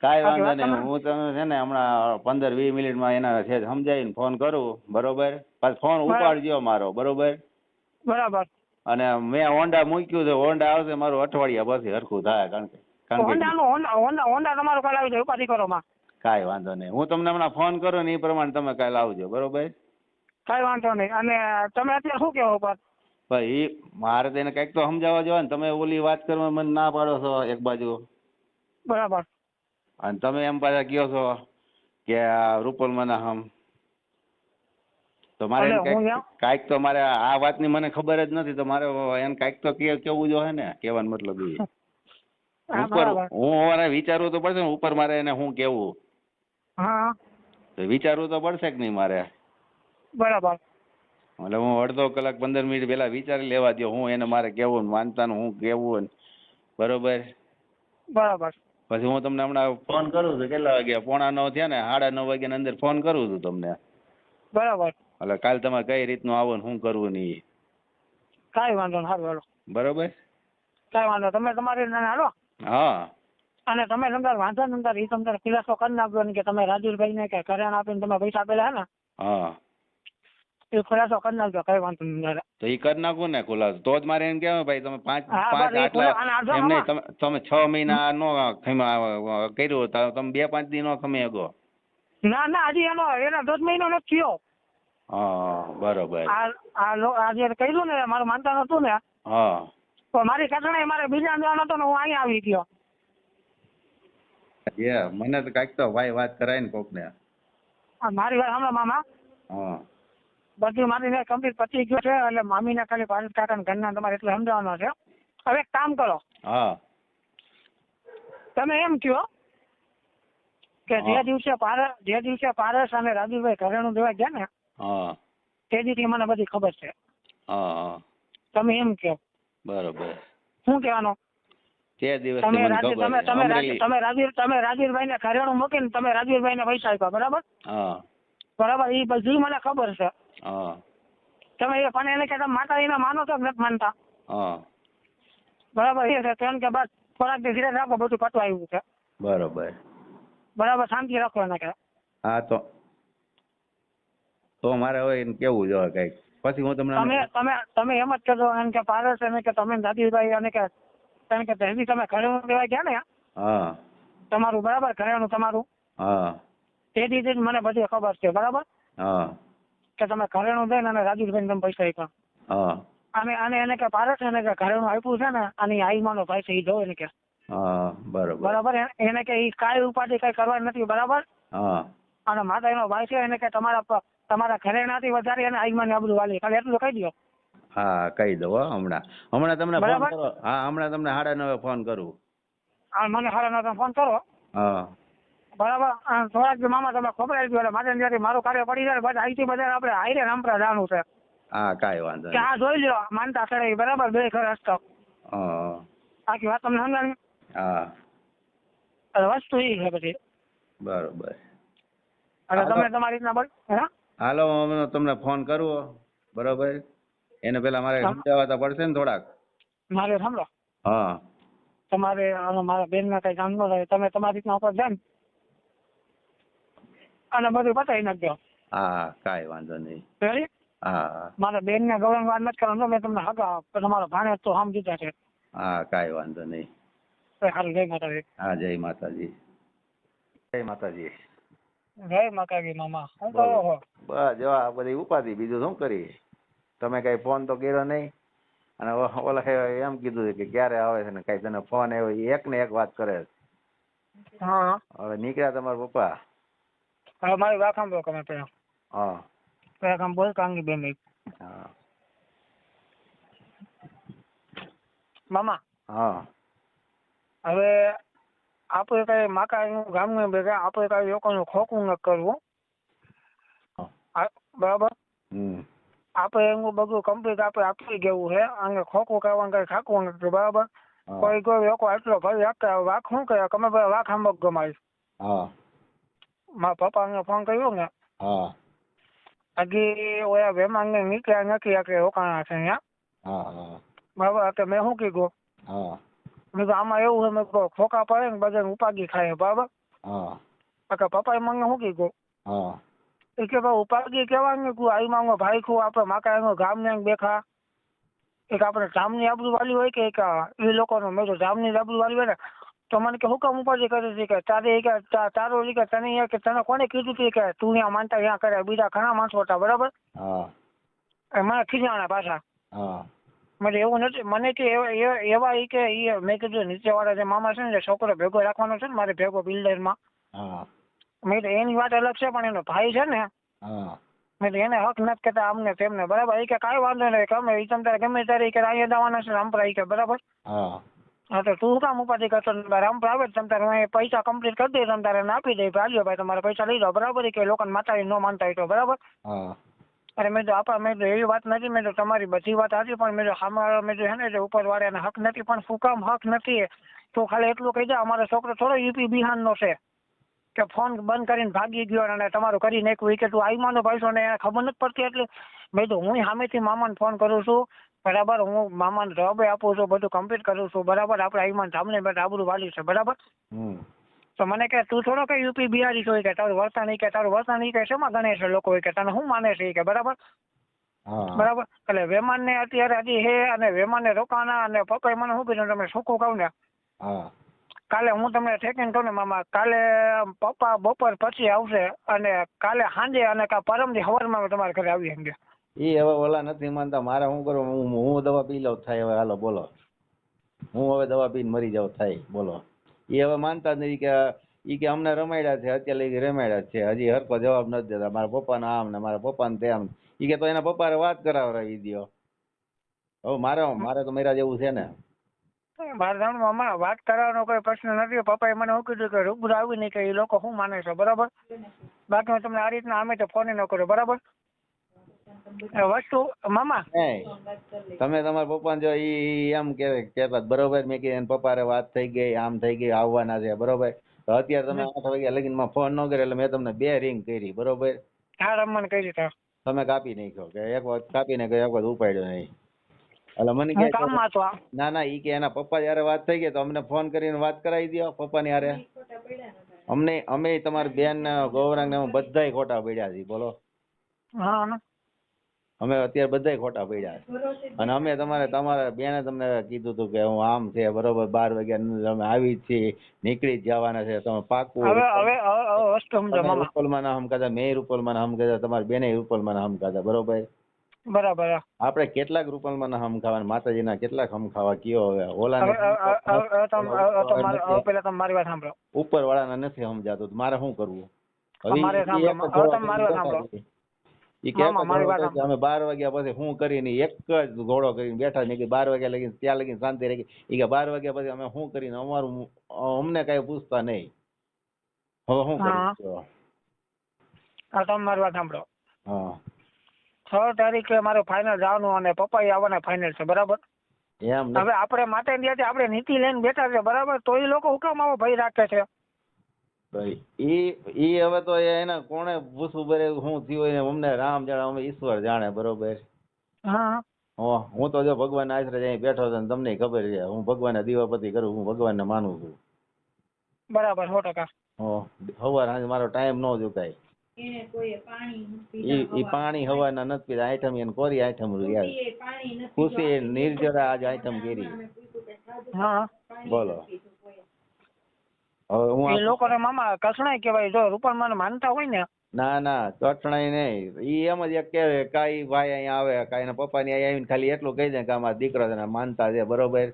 કાંઈ વાંધો નહીં, હું તમે છે ને હમણાં 15-20 મિનિટમાં એના છે સમજાવીને ફોન કરું બરોબર. પાછો ફોન ઉપાડજો મારો બરોબર. બરાબર. અને મેં હોન્ડા મૂક્યું છે, હોન્ડા આવશે મારું અઠવાડિયા પછી હરખું થાય. કારણ કે હોન્ડા તમારો કાલે આવી જાય, ઉપાધિ કરો માં. કાંઈ વાંધો નહીં, હું તમને હમણાં ફોન કરું ને એ પ્રમાણે તમે કાલે આવજો બરોબર. કાંઈ વાંધો નહીં. અને તમે અત્યારે શું કહેવો ઉપર પણ ઈ મારે તો એને કઈક તો સમજાવવા જોઈએ ને. તમે ઓલી વાત કરવા મને ના પાડો છો એક બાજુ, બરાબર. અને તમે એમ પાછા કહો છો કે આ રૂપલમાં ના હમ. તો મારે એટલે એને હું કાંઈક તો મારે આ વાતની મને ખબર જ નથી, તો મારે એને કાંઈક તો કેવું જોઈએ ને. કહેવાનો મતલબ એ હા, ઉપર બરાબર. હું મારે વિચારવું તો પડશે ને ઉપર મારે એને શું કેવું. હા, તો વિચારવું તો પડશે કે નહીં મારે. બરાબર. એટલે હું અડધો કલાક 15 મિનિટ પહેલા વિચારી લેવા દો હું એને મારે કેવું માનતાનું હું કેવું. બરોબર. બરાબર. પછી હું તમને હમણાં ફોન કરું છું. કેટલા વાગ્યા? 8:45 થયા ને, 9:30 વાગ્યાની અંદર ફોન કરું છું તમને. બરાબર. એટલે કાલે તમારે કઈ રીતનું આવો ને શું કરવું નહીં. કાંઈ વાંધો નહીં. સારું, હાલો. બરોબર. કાંઈ વાંધો. તમે તમારી રીતે હાલો. હા. અને તમે નંબર વાંધો નંબર એ તમને ખુલાસો કરી નાખજો ને કે તમે રાજુભાઈ ને કે કરિયાણા આપીને તમે પૈસા આપેલા હે ને, હા, એ ખુલાસો કરી નાખજો. કઈ વાંધો નહીં. તો એ કરી નાખું ને ખુલાસો. તો જ મારે એમ કહેવાય ભાઈ તમે પાંચ બસ એ આટલા અને આ જો એમ નહીં. આમાં તમે 6 મહિના નો કર્યું તો તમે 2-5 દી નો ખમી શકો. ના હજી એના 10 મહિનો નથી થયો. હા, બરોબર. આ જે કર્યું ને મારું માનતા નતું ને, હા, તો મારી ઘટના મારે બીજા જવાનો હતો ને હું અહીંયા આવી ગયો. મને તો કાંઈક તો ભાઈ વાત કરાય ને કોક ને. મારી વાત હમણાં મામા, હા, બધું મારી કમ્પ્લીટ પતી ગયું છે. એટલે મામીને ખાલી પારસ કાકા ને ઘરના તમારે એટલે સમજાવવાનો છે. હવે એક કામ કરો, હા, તમે એમ કહો કે જે દિવસે પારસ અને રાજુભાઈ ઘરેણું દેવા ગયા ને, હા, તે દિવસે મને બધી ખબર છે. હા, તમે એમ કહો. બરોબર. શું કહેવાનું? તે દિવસે તમે મને ખબર. તમે રાજવીરભાઈ ને ઘરેણું મૂકીને તમે રાજવીરભાઈ ને પૈસા આપ્યા, બરાબર? હા, બરાબર. એ બધું મને ખબર છે. હા, તમે એ પણ એને કે તમે માતાજીને માનો છો કે નથી માનતા? હા, બરાબર. એ છે કેમ કે બસ થોડાક દી ધીરે રાખો, બધું પટવા આવ્યું છે. બરોબર. બરાબર. શાંતિ રાખો એને કે. હા, તો મારે હવે એને કેવું જોઈએ કઈક. પછી હું તમને તમે એમ જ કહેજો એમ કે પારસ એને કે તમે દાદીભાઈ અને કે કારણ કે પહેલી તમે ઘરેણું દેવા ગયા ને, હા, તમારું બરાબર ઘરેણું તમારું, હા, તે દીધી મને બધી ખબર છે. બરાબર. હા, કે તમે ઘરેણું દઈને અને રાજુભાઈ તમે પૈસા આપ્યા. હા, અને એને કે પારસ એને કે ઘરેણું આપ્યું છે ને અને આઈમાનો ભાઈ છે એ જોવે ને કે. હા, બરોબર. બરાબર. એને કે એ કાંઈ ઉપાધિ કઈ કરવા નથી. બરાબર. હા, અને માતા એનો ભાઈ છે એને કે તમારા ઘરેણાથી વધારે એને આઈમાને આબરૂ વાલી. ખાલી એટલું કહી દો. હા, કહી દઉં હમણાં તમને ફોન બરાબર. કરો. હા, હમણાં તમને 9:30 ફોન કરું. મને હારા તમે ફોન કરો. હા, બરાબર. થોડાક મામા તમે ખબર આવી ગયું મારે ત્યાંથી મારું કાર્ય પડી જાય બધા અહીંથી બધા આપણે હાઈરે રામપરા જવાનું છે. હા, કાંઈ વાંધો કે આ જોઈ લ્યો માનતા કરે બરાબર. બે ઘર હસ્તો હા, આખી વાત તમને સમજાવી. હા, વસ્તુ એ છે બધી. બરોબર. એટલે તમે તમારી રીતના બોલ. હાલો, હું તમને ફોન કરું. બરોબર. એને પેલા મારે સમજાવવા પડશે ને થોડાક. મારે સાંભળો, હા, તમારે મારા બેન ના કઈ કામ ન થાય. તમે તમારી રીતના ઉપર જાય અને બધું બતાવી નાખજો. હા, કાંઈ વાંધો નહીં. રેડી? હા, મારા બેન ને ગૌરવ વાત નથી કરવાનો. મેં તમને હગા તમારો ભાણે તો આમ દીધા છે. હા, કાંઈ વાંધો નહીં. સારું. જય માતાજી. હા, જય માતાજી. જય માતાજી. જય માતાજી. મામા શું કરો છો? બસ જો આ બધી ઉપાધિ, બીજું શું કરી. તમે કઈ ફોન તો કર્યો નહીં. અને ઓલા એમ કીધું કે ક્યારે આવે છે ને કઈ તને ફોન આવ્યો. એક ને એક વાત કરે. હા, હવે નીકળ્યા તમારા પપ્પા. હવે મારી વાત સાંભળો તમે પેલા. હા, પેલા કામ બોલ કાંગી બેન. હા, મામા હા, હવે આપણે કઈ માકા ગામ ભેગા આપણે કઈ લોકોનું ખોખું ન કરવું. બરાબર. આપણે એનું બધું કમ્પ્લીટ આપણે આપી ગયું છે. અને ખોખું કરવાનું કઈ ખાકું નથી. બરાબર. કોઈ લોકો એટલો ભરી આપતા વાઘ શું કહે તમે વાઘ આંબક ગમાવીશ. હા, મારા પપ્પાને ફોન કર્યો ને, હા, હજી ઓયા વેમાંગ નીકળ્યા નથી. આપણે રોકાણા છે અહીંયા. હા, બરાબર. તો મેં શું કીધું, હા, મેં તો આમાં એવું છે મેં ખોખા પડે ને બધા ઉપાધિ ખાય. બરાબર. હા, પપ્પાએ મને શું કીધું, હા, એ કે ભાઈ ઉપાધિ કહેવાય તું આઈ માંગો ભાઈ ખું આપણે માકા એનો ગામ ને બેઠા એક આપણે જામની આબરૂ વાળી હોય કે એ લોકોનો મેં તો જામની આબરૂ વાળી હોય ને તો મને કે હુકમ ઉપાધિ કરે છે કે તારે કે તારો કે તને કે તને કોને કીધું હતું કે તું ત્યાં માનતા ત્યાં કરે બીજા ઘણા માણસો હતા. બરાબર. હા, મને ખીજાણા પાછા. હા, મને એવું નથી, મને કે એવા ઈ કે ઈ મેં કીધું નીચેવાળા જે મામા છે ને, જે છોકરો ભેગો રાખવાનો છે ને મારે ભેગો બિલ્ડરમાં, હા મેં કીધું એની વાત અલગ છે, પણ એનો ભાઈ છે ને, હા મેં કીધું એને હક નથી કહેતા આમને તેમને, બરાબર. એ કે કાંઈ વાંધો નહીં, ગમે ઈ તમ તારે ગમે ત્યારે ઈ કે અહીંયા દાવાના છે રામપુરા, ઈ કે બરાબર. હા હા તો તું કામ ઉપાધિ કરતો, રામપુર આવે તમ તારે હું પૈસા કમ્પ્લીટ કરી દઈ, તમ તારે એને આપી દઈ, ભાલ્યો ભાઈ તમારે પૈસા લઈ જાઓ, બરાબર. કે લોકોને માતાજી ન માનતા હોય તો, બરાબર. હા અરે મેં તો આપા, મેં તો એવી વાત નથી, મેં તો તમારી બધી વાત હતી, પણ મેં તો સામે મેં તો હે ને જે ઉપરવાળાને હક નથી, પણ શું કામ હક નથી, તો ખાલી એટલું કહી દે, અમારો છોકરો થોડો યુપી બિહારનો છે કે ફોન બંધ કરીને ભાગી ગયો અને તમારું કરી નાખ્યું, કે તું આઈમાનો ભાઈ છો ને એને ખબર નથી પડતી. એટલે મેં તો હું સામેથી મામાને ફોન કરું છું, બરાબર. હું મામાને જવાબે આપું છું, બધું કમ્પ્લીટ કરું છું, બરાબર. આપણે આઈમાન સામને બેઠા આબરૂ વાલી છે, બરાબર. તો મને કે તું થોડો કે યુપી બિહારી છો, કે તારું વર્તન નહીં, કે તારું વર્તન ઈ કે શેમાં ગણે છે લોકો, કે તને શું માને છે, કે બરાબર. બરાબર. એટલે વેમાન ને અત્યારે હજી હે અને વેમાન ને રોકાણા, અને પપ્પાએ મને શું કીધું, તમે શું કહું ને, કાલે હું તમને ઠેકીને કહું ને મામા, કાલે પપ્પા બપોર પછી આવશે, અને કાલે સાંજે અને પરમથી સવારમાં તમારા ઘરે આવી સમજે. એ હવે ઓલા નથી માનતા, મારે શું કરું, હું દવા પી લઉં થાય હવે, હાલો બોલો, હું હવે દવા પીને મરી જાઉં થાય, બોલો. એ હવે માનતા જ નથી, કે ઈ કે અમને રમાડ્યા છે, અત્યારે લઈ રમાડ્યા છે, હજી હરકો જવાબ નથી દેતા, મારા પપ્પાને આમ ને મારા પપ્પાને તેમ. ઈ કે તો એના પપ્પાને વાત કરાવરાવી દો. હવે મારે તો મેરા જેવું છે ને. મારા મામા વાત કરવાનો કોઈ પ્રશ્ન નથી. પપ્પાએ મને શું કીધું કે રૂબરૂ આવી નહીં, કે એ લોકો શું માને છે, બરાબર. બાકી હું તમને આ રીતના અમે તો ફોન ન કર્યો, બરાબર. વસ્તુ મામા તમે તમારા પપ્પા જો ઈ એમ કેતા બરોબર, મેં કીધું પપ્પા વાત થઈ ગઈ, આમ થઈ ગઈ, આવવાના છે, બરોબર. તો અત્યારે તમે 8 વાગ્યા લગીનમાં ફોન ન કર્યો, એટલે મેં તમને 2 રિંગ કરી, બરોબર. હા રમણ કરી દીધા, તમે કાપી નાખ્યો, કે એક વખત કાપી નાખ્યો, એક વખત ઉપાડ્યો નહીં. એટલે મને કે ના ના, ઈ કે એના પપ્પા જયારે વાત થઈ ગઈ તો અમને ફોન કરીને વાત કરાવી દો પપ્પાની હારે. અમે તમારી બેન ગૌરાંગ ને બધાય ખોટા પડ્યા છીએ, બોલો. હા અમે અત્યારે બધાય ખોટા પડ્યા છે, અને અમે તમારા બેને તમને કીધું હતું કે હું આમ છે, બરોબર. 12 વાગ્યા અમે આવી જ છીએ, નીકળી જ જવાના છે, તમે પાકું. હવે વસ્તુ સમજો મામા, રૂપલમાં ના હમકાતા, મેં રૂપલમાં ના હમકાતા, તમારી બેને રૂપલમાં ના હમકાતા, બરોબર. બરાબર. આપણે કેટલાક રૂપલમાં ના હમ ખાવા, માતાજીના કેટલાક હમ ખાવા કયો હવે ઓલા પેલા તમે મારી વાત સાંભળો, ઉપર વાળાને નથી સમજાતું, મારે શું કરવું? અમે 12 વાગ્યા પછી શું કરીને એક જ ઘોડો કરીને બેઠા ને, 12 વાગ્યા લગીને ત્યાં લગીને શાંતિ રહી. એ કે 12 વાગ્યા પછી અમે શું કરીને અમારું અમને કઈ પૂછતા નહીં. હવે શું કરીશું? તમે મારી વાત સાંભળો. હા 6 તારીખે મારે ફાઇનલ જવાનું, અને પપ્પા આવવાના ફાઇનલ છે, બરાબર. એમ હવે આપણે માટે આપણે નીતિ લઈને બેઠા છે, બરાબર. તો એ લોકો હુકમ આવો ભય રાખે છે. ઈ હવે તો એના કોણે પૂછવું બરે શું થયું અમને રામ જાણે, અમે ઈશ્વર જાણે, બરોબર. હા હું તો જો ભગવાન આશરે અહીં બેઠો છું, તમને ખબર છે હું ભગવાનના દીવાપતિ કરું, હું ભગવાનને માનું છું, બરાબર. 100%. સવાર સાંજ મારો ટાઈમ ન ચુકાય. ઈ પાણી હવાના નથી પીતા, આઈટમ એને કોરી આઈટમ ખુશી નિર્જરા આજ આઈટમ કરી. હા બોલો. હવે હું એ લોકોને મામા કસણાઈ કહેવાય, જો રૂપલમાં માનતા હોય ને. ના ના કઠણાઈ નહીં, ઈ એમ જ એક કે કાઈ ભાઈ અહીંયા આવે, કાઈ એના પપ્પા ની આવીને ખાલી એટલું કહી દે કે અમારા દીકરો માનતા છે, બરોબર.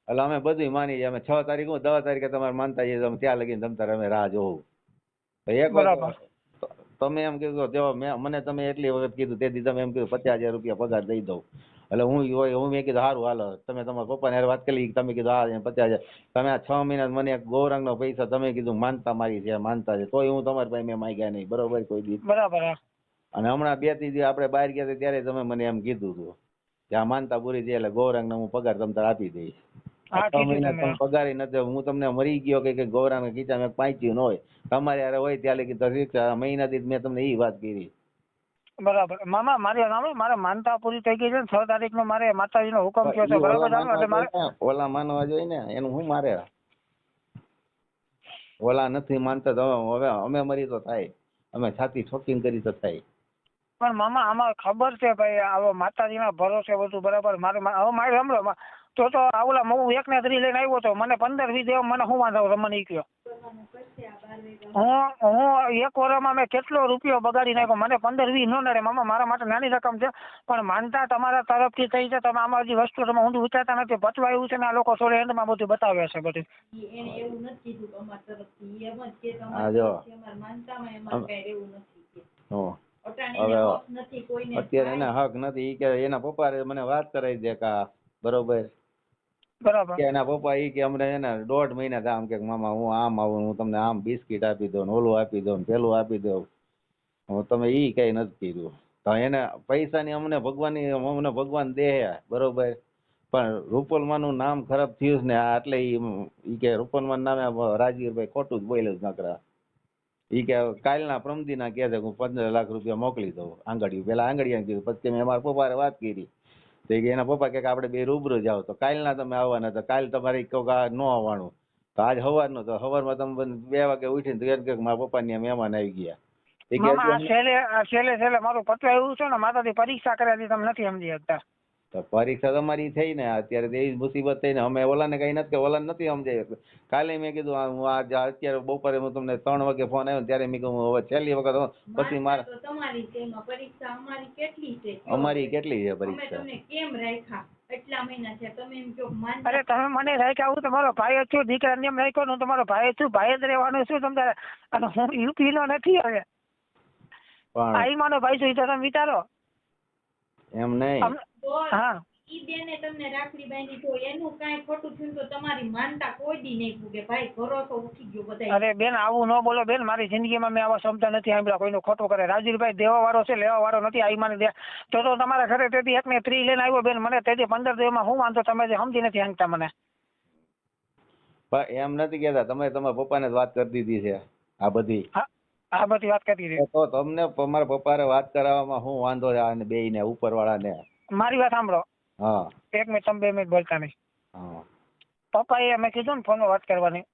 એટલે અમે બધું માની જાય. અમે 6 તારીખ 10 તારીખે તમારે માનતા જઈએ, તમે ત્યાં લગીને તમતારે અમે રાહ જોવું. એક વાર તમે એમ કીધું જો મને તમે એટલી વખત કીધું, તેથી તમે એમ કીધું 50,000 રૂપિયા પગાર દઈ દઉં. એટલે હું મેં કીધું સારું હાલો, તમે તમારા પપ્પાને હારે વાત કરી, તમે કીધું હા 50,000. તમે આ 6 મહિના મને એક ગૌરાંગનો પૈસા તમે કીધું માનતા મારી છે, માનતા છે, તોય હું તમારી પાસે મેં માંગ્યા નહીં, બરોબર કોઈ દી. બરાબર. અને હમણાં 2 દી આપણે બહાર ગયા ત્યારે તમે મને એમ કીધું હતું કે આ માનતા પૂરી છે એટલે ગૌરાંગને હું પગાર તમને આપી દઈશ. 6 મહિના તમે પગારી નથી, હું તમને મરી ગયો કે ગૌરાંગ કીધા મેં પાંચ્યું ન હોય, તમારે યાર હોય ત્યાં લગી મહિના દી મેં તમને એ વાત કરી. બરાબર. મામા મારે માનતા પૂરી થઈ ગઈ છે. 6 તારીખનો મારે માતાજીનો હુકમ થયો છે, બરાબર. ઓલા માનવા જોઈએ ને, એનું શું મારે ઓલા નથી માનતા તો હવે અમે મરી તો થાય, અમે છાતી ઠોકીને કરી તો થાય. પણ મામા આમાં ખબર છે ભાઈ, આવો માતાજીના ભરોસે બધું બરાબર. મારે હવે મારે સાંભળો, તો આવલા હું 1 ને 3 લઈને આવ્યો તો મને 15-20 દેવા મને શું વાંધો મને ઈ કયો. હું 1 વર્ષમાં મેં કેટલો રૂપિયો બગાડી નાખ્યો. મને 15-20 નો નડે મામા, મારા માટે નાની રકમ છે, પણ માનતા તમારા તરફથી થઈ છે. તમે આમાં જે વસ્તુ તમે ઊંધું વિચારતા નથી. બચવા એવું છે ને આ લોકો સોરે એન્ડમાં બધું બતાવે છે બધું. અત્યારે એના હક નથી કે એના પપ્પા મને વાત કરાવી દે કા બરોબર કે એના પપ્પા ઈ કે અમને એને 1.5 મહિના આમ કે મામા હું આમ આવું, હું તમને આમ બિસ્કીટ આપી દઉં, ઓલું આપી દઉં, પેલું આપી દઉં, તમે ઈ કઈ નથી કર્યું. તો એને પૈસાની અમને ભગવાન દે બરોબર, પણ રૂપલમાનું નામ ખરાબ થયું ને એટલે ઈ કે રૂપલમાન નામે રાજીવભાઈ ખોટું જ બોલ્યું જ નકરા. ઈ કે કાલના પ્રમદીના કહે છે હું 15 લાખ રૂપિયા મોકલી દઉં આંગળીયું. પેલા આંગળીયા કીધું, પછી મેં મારા પપ્પાને વાત કરી તો એના પપ્પા કે આપણે બે રૂબરૂ જાઓ. તો કાલના તમે આવવાના, તો કાલ તમારે ન આવવાનું, તો આજ સવારનું, તો સવારમાં તમે 2 વાગે ઉઠીને તો કે મારા પપ્પાની મહેમાન આવી ગયા. છેલ્લે મારું પતવા એવું છે ને, માતાજી પરીક્ષા કર્યા તમે નથી સમજી શકતા. તો પરીક્ષા તમારી થઈ ને અત્યારે એવી મુસીબત થઈ ને, અમે ઓલાને કઈ નથી કે ઓલાને નથી સમજાય. કાલે મેં કીધું હું અત્યારે બપોરે હું તમને 3 વાગે ફોન આવ્યો ત્યારે મેં કહ્યું હવે છેલ્લી વખત પછી મારે પરીક્ષા અમારી કેટલી છે પરીક્ષા કેમ રાખ્યા એટલા મહિના છે તમે એમ કહો અરે તમે મને રાખ્યા, હું તમારો ભાઈ છું, દીકરાને એમ રાખ્યો હું તમારો ભાઈ છું, ભાઈ જ રહેવાનું છું તમારે. અને હું યુપી નો નથી હવે, આઈ માનો ભાઈ છું, તમે વિચારો એમ નહીં. હા ઈ બેને તમને રાખડી બાંધી તો એનું કાંઈ ખોટું થયું તો તમારી માનતા કોઈ દી નહીં પૂગે. ભાઈ ભરોસો ઉઠી ગયો બધા. અરે બેન આવું ન બોલો બેન, મારી જિંદગીમાં મેં આવા શબ્દ નથી સાંભળ્યા કોઈનું ખોટું કરે. રાજીવભાઈ દેવા વાળો છે, લેવા વાળો નથી. આઈ મને દે તો તમારા ઘરે તેથી 1 ને 3 લઈને આવ્યો બેન, મને તેથી 15 દેવામાં હું વાંધો, તમે જે સમજી નથી હાંકતા મને. એમ નથી કેતા, તમે તમારા પપ્પાને જ વાત કરી દીધી છે આ બધી. આ બધી વાત કરી દીધી તો તમને તમારા પપ્પાને વાત કરાવવામાં શું વાંધો છે આને બેયને ઉપરવાળાને? મારી વાત સાંભળો. હા 1 મિનિટ, તમે 2 મિનિટ બોલતા નહીં. પપ્પાએ મેં કીધું ને ફોનમાં વાત કરવાની,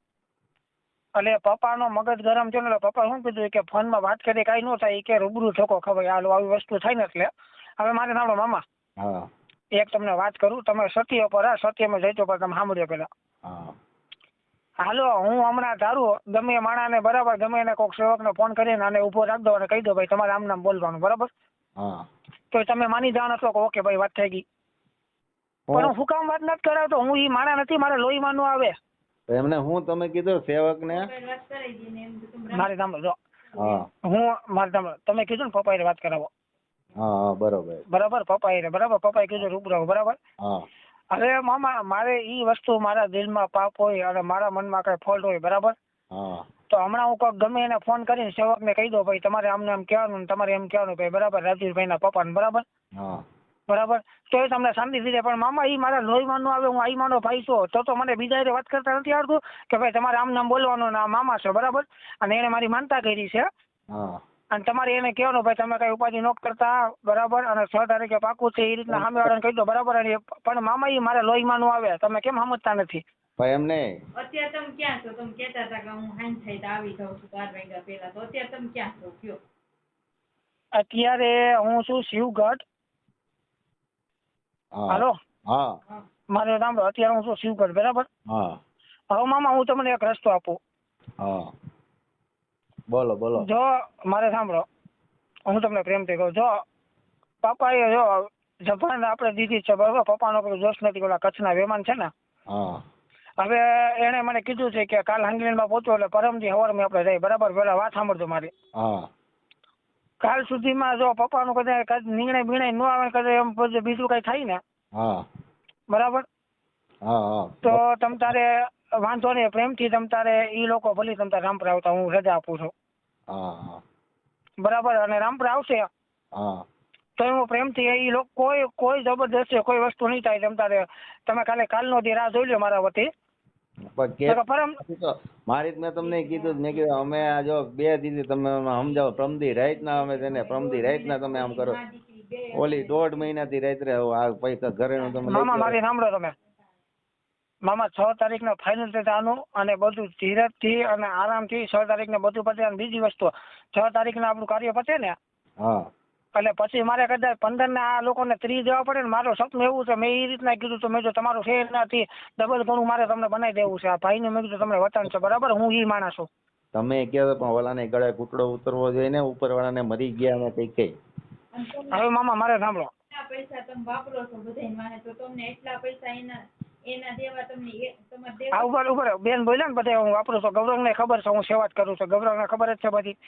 એટલે પપ્પાનો મગજ ગરમ થયો ને, પપ્પા શું કીધું કે ફોનમાં વાત કરીએ કાંઈ ન થાય કે રૂબરૂ ઠોકો ખબર આવી વસ્તુ થાય ને. એટલે હવે મારે નાનો મામા એક તમને વાત કરું, તમે સત્ય પર સત્યમાં જઈતો પર તમે સાંભળ્યો પેલા. હાલો હું હમણાં ધારું ગમે માણાને બરાબર, ગમે એને કોઈક સેવકને ફોન કરીને આને ઉભો રાખ દો અને કહી દો ભાઈ તમારે આમ નામ બોલવાનું બરાબર, તો તમે માની જાણો છો કે ઓકે ભાઈ વાત થઈ ગઈ. પણ હું કામ વાત નથી કરાવતો, હું ઈ માણા નથી, મારે લોહીમાં નો આવે. એમને હું તમે કીધું સેવકને મારે સાંભળો, હું મારે સાંભળો, તમે કીધું ને પપ્પાએ વાત કરાવો. બરાબર પપ્પાએ બરાબર, પપ્પાએ કીધું રૂબરૂ બરાબર. હવે મામા મારે ઈ વસ્તુ મારા દિલમાં પાપ હોય અને મારા મનમાં કઈ ફોલ્ટ હોય બરાબર, તો હમણાં હું કોઈક ગમે એને ફોન કરીને સેવકને કહી દો ભાઈ તમારે આમને આમ કહેવાનું, તમારે એમ કહેવાનું ભાઈ બરાબર રાજવીરભાઈના પપ્પાને બરાબર બરાબર, તો એ તમને શાંતિ થઈ જાય. પણ મામા ઈ મારા લોહીમાં નો આવે, હું આઈ માનો ભાઈ છું, તો મને બીજા એ વાત કરતા નથી આવડતું કે ભાઈ તમારે આમ નામ બોલવાનું ને મામા છે બરાબર, અને એને મારી માનતા કરી છે અને તમારે એને કહેવાનું ભાઈ તમે કઈ ઉપાધિ ન કરતા બરાબર, અને 6 તારીખે પાકું છે એ રીતના સામે વાળાને કહી દો બરાબર. પણ મામા ઈ મારા લોહીમાં નો આવે, તમે કેમ સમજતા નથી? એમને અત્યારે તમે ક્યાં છો? તમે કહેતા હતા કે હું હાંજ થઈ તો આવી જાઉં છું 12 વાગ્યા પહેલા, તો અત્યારે તમે ક્યાં છો કયો? અત્યારે હું છું શિવગઢ. હાલો મારે સાંભળો, અત્યારે હું છું શિવગઢ બરાબર. હવે મામા હું તમને એક રસ્તો આપું. બોલો. જો મારે સાંભળો, હું તમને પ્રેમથી કહું, જો પપ્પાએ જો જબાન આપણે દીધી છે બરાબર, પપ્પાનો કોઈ જોશ નથી, ઓલા કચ્છના વેમાન છે ને, હવે એને મને કીધું છે કે કાલ હાંગલીમાં પહોંચો એટલે પરમથી સવારમાં આપણે જઈએ બરાબર. પેલા વાત સાંભળજો મારી. કાલ સુધીમાં જો પપ્પાનું કદાચ નિર્ણય ન આવે, કદાચ એમ બીજું કઈ થાય ને બરાબર, તો તમ તારે વાંધો નહીં, પ્રેમથી તમ તારે ઈ લોકો ભલે તમ તારે રામપુર આવતા, હું રજા આપું છું બરાબર. અને રામપુર આવશે તો હું પ્રેમથી ઈ લોકો કોઈ જબરદસ્તી કોઈ વસ્તુ નહીં થાય. તમ તારે તમે કાલનો દી રાહ જોઈ લો મારા વતી. મારી મેં તમને કીધું, મેં કીધું અમે જો 2 દીધી તમે સમજાવો, પ્રમદી રાત ના અમે તેને પ્રમદી રાત ના તમે આમ કરો, ઓલી 1.5 મહિનાથી રાત રે આ પૈસા ઘરે નું તમે મામા મારી સાંભળો તમે મામા 6 તારીખને ફાઇનલ છે આનું, અને બધું ધીરજથી અને આરામથી 6 તારીખને બધું પતે. અને બીજી વસ્તુ 6 તારીખને આપણું કાર્ય પતે ને, એટલે પછી મારે કદાચ 15 ને આ લોકોને 30 દેવા પડે ને. મારું સપનું એવું છે, મેં એ રીતના કીધું તો મેં જો તમારું છે નથી ડબલ ઘણું મારે તમને બનાવી દેવું છે. આ ભાઈને મેં કીધું તમને વતન છે બરાબર, હું ઈ માણસ છું. તમે કહો પણ ઓલાને ગળે ઘૂંટડો ઉતરવો જોઈએ ને, ઉપરવાળાને મરી ગયા ને કઈ કઈ. હવે મામા મારે સાંભળો, પૈસા તમે વાપરો છો બધાય માને, તો તમને એટલા પૈસા એના દેવા તમને તમારે દેવા. આ ઉપર બેન બોલ્યા ને બધા હું વાપરું છું. ગૌરવને ખબર છે હું સેવા જ કરું છું, ગૌરવને ખબર જ છે બધી.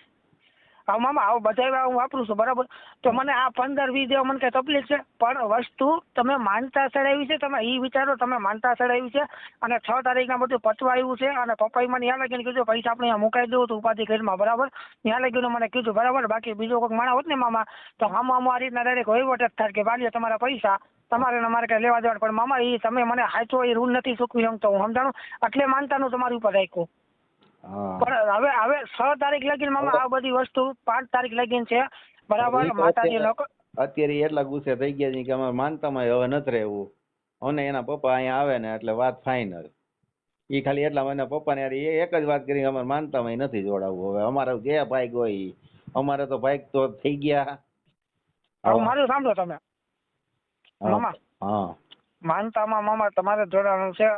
હા મામા આવું બધા હું વાપરું છું બરાબર. તો મને આ 15-20 દેવા મને કઈ તકલીફ છે, પણ વસ્તુ તમે માનતા ચડાવી છે, તમે એ વિચારો તમે માનતા ચડાવી છે અને 6 તારીખના બધું પતવા આવ્યું છે. અને પપ્પાએ મને ત્યાં લગીને કીધું પૈસા આપણે અહીંયા મુકાઈ દેવું હતું ઉપાધિ ઘરમાં બરાબર. ત્યાં લગીને મને કીધું બરાબર. બાકી બીજો કોઈ માણસ હોત ને મામા તો આમાં આ રીતના ડાયરેક્ટ વહીવટ જ થાય કે વાલીએ તમારા પૈસા તમારે ને મારે કઈ લેવા દેવા. પણ મામા એ તમે મને હાચો એ રૂલ નથી ચૂકવી શકતો હું સમજાણું, એટલે માનતાનું તમારી ઉપર રાખ્યું. પણ હવે 6 તારીખ લગીને મામા આ બધી વસ્તુ 5 તારીખ લગીને છે બરાબર. માતાજી લોકો અત્યારે એટલા ગુસ્સે થઈ ગયા છે કે અમારે માનતામાં હવે નથી રહેવું, અને એના પપ્પા અહીંયા આવે ને એટલે વાત ફાઇનલ. એ ખાલી એટલા એના પપ્પાને એક જ વાત કરી, અમારે માનતામાં નથી જોડાવવું. હવે અમારે જે ભાઈ હોય અમારે તો ભાઈ તો થઈ ગયા. મારું સાંભળો તમે મામા, હા માનતામાં મામા તમારે જોડાવાનું છે.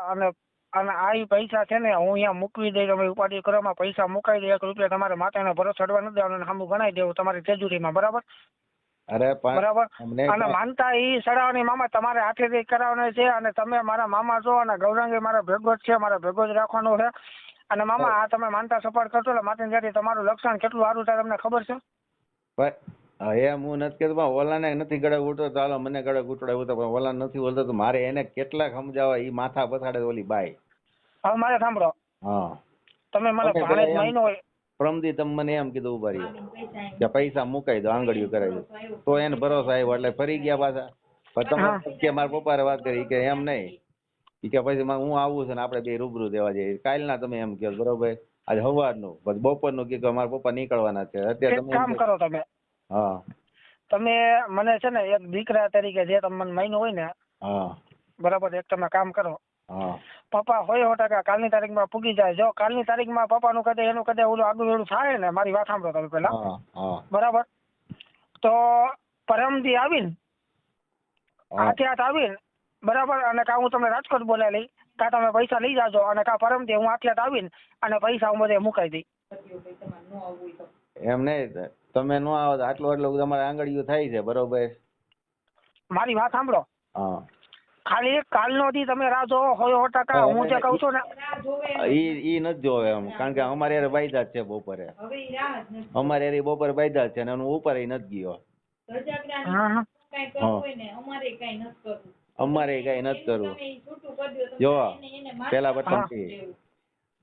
અને આ પૈસા છે ને હું અહીંયા મૂકવી દઈ, તમે ઉપાધિ કરવામાં પૈસા મુકાઈ દે. 1 રૂપિયા તમારે માતાને ભરોસો ચડવા નથી દેવાનો, સામું ગણાઈ દેવું તમારી તેજુરીમાં બરાબર. અરે બરાબર. અને માનતા એ ચડાવવાની મામા તમારે હાથેથી કરાવવાની છે. અને તમે મારા મામા છો અને ગૌરાંગી મારા ભેગો જ છે, મારા ભેગો જ રાખવાનો છે. અને મામા આ તમે માનતા સપાટ કરશો એટલે માતાની જાતિ તમારું લક્ષણ કેટલું સારું થાય તમને ખબર છે. એમ હું નથી કહેતો, પણ ઓલાને નથી ગળે ઉઠો ચાલો મને ગળે ઘૂંટડે ઉતર, પણ ઓલા નથી બોલતો તો મારે એને કેટલાક સમજાવવા. એ માથા પછાડે ઓલી બાઈ. હવે મારે સાંભળો, હા તમે મને ભાણેજ મહિનો હોય પ્રમદી તમે મને એમ કીધું ઉભા રહ્યો કે પૈસા મુકાઈ દો, આંગળીઓ કરાવી દો, તો એને ભરોસો આવ્યો એટલે ફરી ગયા પાછા. પણ તમે કે મારા પપ્પાએ વાત કરી કે એમ નહીં, કે પછી હું આવું છું ને આપણે બે રૂબરૂ દેવા જઈએ. કાલના તમે એમ કહો બરોબર, આજે સવારનું પછી બપોરનું કીધું મારા પપ્પા નીકળવાના છે. અત્યારે તમે કામ કરો તમે, હા તમે મને છે ને એક દીકરા તરીકે જે તમને મહિનો હોય ને હા બરાબર, એક તમે કામ કરો. હા પપ્પા 100% કાલની તારીખમાં પૂગી જાય. જો કાલની તારીખમાં પપ્પાનું કદે એનું કદે ઓલું આગળ વેલું થાય ને, મારી વાત સાંભળો તમે પેલા બરાબર. તો પરમદી આવીને હાથે હાથ આવીને બરાબર, અને કા હું તમને રાજકોટ બોલાવી લઈ, કા તમે પૈસા લઈ જાજો, અને કા પરમદી હું હાથે હાથ આવીને અને પૈસા હું બધે મુકાઈ દઈ. એમ નહીં, તમે ન આવો આટલું તમારે આંગળીઓ થાય છે બરોબર. મારી વાત સાંભળો, હા ખાલી કાલનો દી તમે રાહ જોવો 100%. હું જે કહું છું ને ઈ નથી જોવે એમ, કારણ કે અમારે યાર બાયદા છે બપોરે, અમારે યાર બપોરે બાયદા છે ને હું ઉપર નથી ગયો. અમારે કઈ નથી કરવું. જો પેલા બટન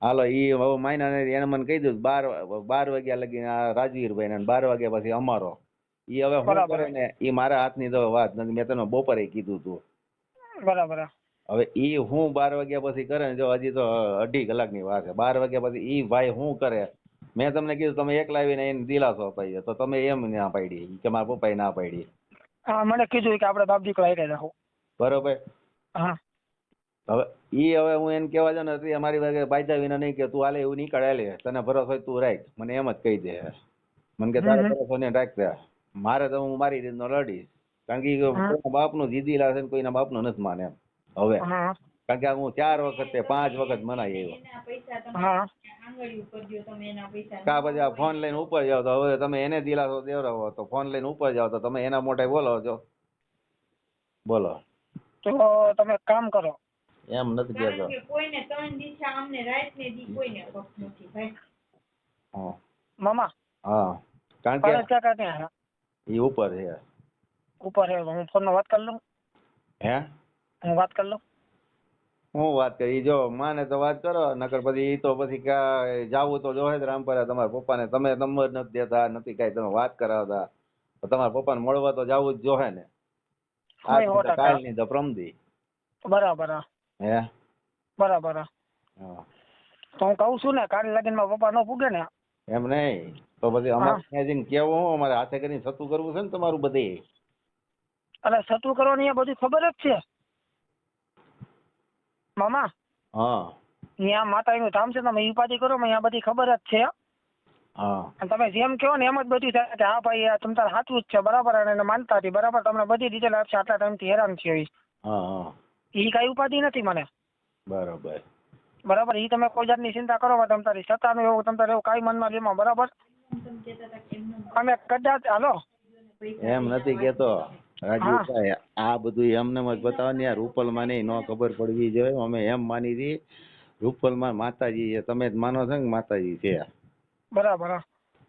હાલો ઈ હવે માયના ને એને મને કહી દીધું 12 વાગ્યા લગી રાજવીરભાઈ ને 12 વાગ્યા પછી અમારો. ઈ હવે શું કરે ને ઈ મારા હાથની તો વાત નથી, મેં તને બપોરે કીધું તું બરાબર. હવે ઈ હું 12 વાગ્યા પછી કરે ને, જો હજી તો 2.5 કલાકની વાત છે. 12 વાગ્યા પછી ઈ ભાઈ શું કરે, મેં તમને કીધું તમે એકલા આવીને એને દિલાસો અપાઈ તો તમે એમ ના પાડી કે મારા પપ્પાએ ના પાડી. હા મને કીધું કે આપણે બાપ દીકરો આવી રહ્યા બરોબર. હા હવે હું એને કહેવા જાઉં ને અમારી વાગે બાયદા વિના નહીં કે તું હાલે એવું નીકળે લે, તને ભરોસો હોય તું રાખ, મને એમ જ કહી દે. મને કે તારે ભરોસો ને રાખતે, મારે તો હું મારી રીતનો લડીશ. કારણ કે કોઈના બાપનું જીદી લાગે ને કોઈના બાપનું નથી માને એમ. હવે કારણ કે હું 4 વખત 5 વખત મનાઈ આવ્યો. કા પછી ફોન લઈને ઉપર જાવ તો હવે તમે એને દિલાસો દેવડાવો, તો ફોન લઈને ઉપર જાવ તો તમે એના મોઢે બોલો છો. બોલો તો તમે કામ કરો. એમ નથી કહેતો કોઈને 3 દિશા અમને રાત ને દી કોઈને પક્ષ નથી ભાઈ. હા મામા. હા કારણ કે ક્યાં કાતે ઈ ઉપર છે. ઉપર છે. હું ફોનમાં વાત કરી લઉં. હે હું વાત કરી લઉં. હું વાત કરી, જો માને તો વાત કરો, નકર પછી ઈ તો પછી જાવું તો જોહે જ રામપરા તમારા પપ્પાને. તમે નંબર નથી દેતા, નથી કઈ તમે વાત કરાવતા, તો તમારા પપ્પાને મળવા તો જાવું જ જોહે ને. કાલ ની તો પ્રમદી. બરાબર. હે બરાબર. તો હું કઉ છું ને કાલે લગીનમાં પપ્પા નો પૂગે ને. એમ નહીં તો પછી અમારે જઈને કેવું હું અમારે હાથે કરીને સતું કરવું છે ને તમારું બધે. અરે સતું કરવાની બધું ખબર જ છે મામા. હા ત્યાં માતાજીનું ધામ છે, તમે ઉપાધિ કરો, અહીંયા બધી ખબર જ છે. હા અને તમે જેમ કહો ને એમ જ બધું થાય કે હા ભાઈ આ તમ તાર સાચું જ છે બરાબર, અને એને માનતા હતી બરાબર, તમને બધી ડિટેલ આપશે, આટલા ટાઈમથી હેરાન થયો હા હા એ કઈ ઉપાધિ નથી મને, બરોબર. બરાબર. એ તમે કોઈ જાતની ચિંતા કરો તમ તારી સત્તાનું એવું તમ તારે એવું કાંઈ મનમાં લેમાં, બરાબર. અમે કદાચ હાલો એમ નથી કેતો રાજુભાઈ, આ બધું એમને જ બતાવવાની, યાર રૂપલમાં નહીં ન ખબર પડવી જોઈએ. અમે એમ માની હતી રૂપલમાં માતાજી છે, તમે જ માનો છો ને માતાજી છે, બરાબર.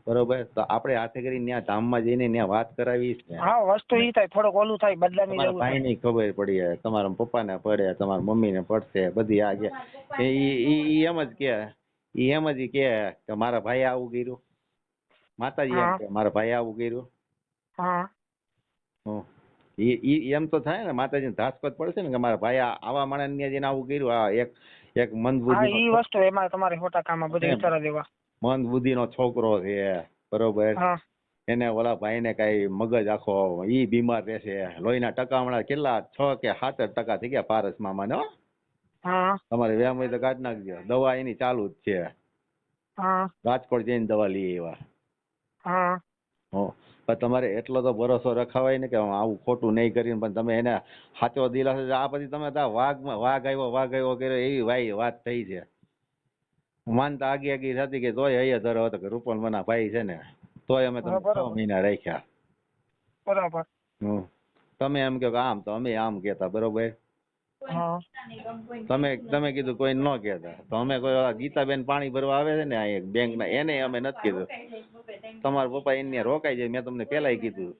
બરોબર. તો આપણે હાથે કરીને ત્યાં ધામમાં જઈને ત્યાં વાત કરાવી છે. હા વસ્તુ ઈ થાય, થોડોક ઓલું થાય, બદલાની તમારા જેવું ભાઈ થાય. ની ખબર પડી, તમારા પપ્પાને પડે, તમારા મમ્મીને પડશે, બધી આ જે ઈ એમ જ કે મારા ભાઈ આવું કર્યું, માતાજી એમ કે મારા ભાઈ આવું કર્યું. હા ઈ એમ તો થાય ને, માતાજીને ધાસપત પડશે ને કે મારા ભાઈ આવા માણસ ને જઈને આવું કર્યું. આ એક હા મંદબુદ્ધિ ઈ વસ્તુ એમાં તમારે ખોટા કામમાં બધું વિચારવા દેવા. મંદબુદ્ધિ નો છોકરો છે, બરોબર. હા એને ઓલા ભાઈ ને કઈ મગજ આખો ઈ બીમાર રહેશે, લોહીના ટકા હમણાં કેટલા 6 કે 7% થઈ ગયા પારસ મામાને. હા તમારે વ્યામ હોય તો કાઢ નાખજો, દવા એની ચાલુ જ છે. હા રાજકોટ જઈને દવા લઈ આવ્યા. હા પણ તમારે એટલો તો ભરોસો રખાવાય ને કે આવું ખોટું નહીં કરીને, પણ તમે એને સાચો દિલાસો આ પછી તમે વાઘ આવ્યો કર્યો એવી વાત થઈ છે. માનતા આગી થતી કે તોય અહીંયા ધરો હતો કે રૂપલ મના ભાઈ છે ને, તોય અમે તમે 6 મહિના રાખ્યા. બરાબર. તમે એમ કહો કે આમ, તો અમે આમ કેતા, બરોબર. તમે કીધું કોઈ ન કેતા, તો અમે કોઈ ગીતાબેન પાણી ભરવા આવે છે ને આ એક બેંક ના, એને અમે નથી કીધું. તમારા પપ્પા એને રોકાઈ જાય, મેં તમને પેલા કીધું.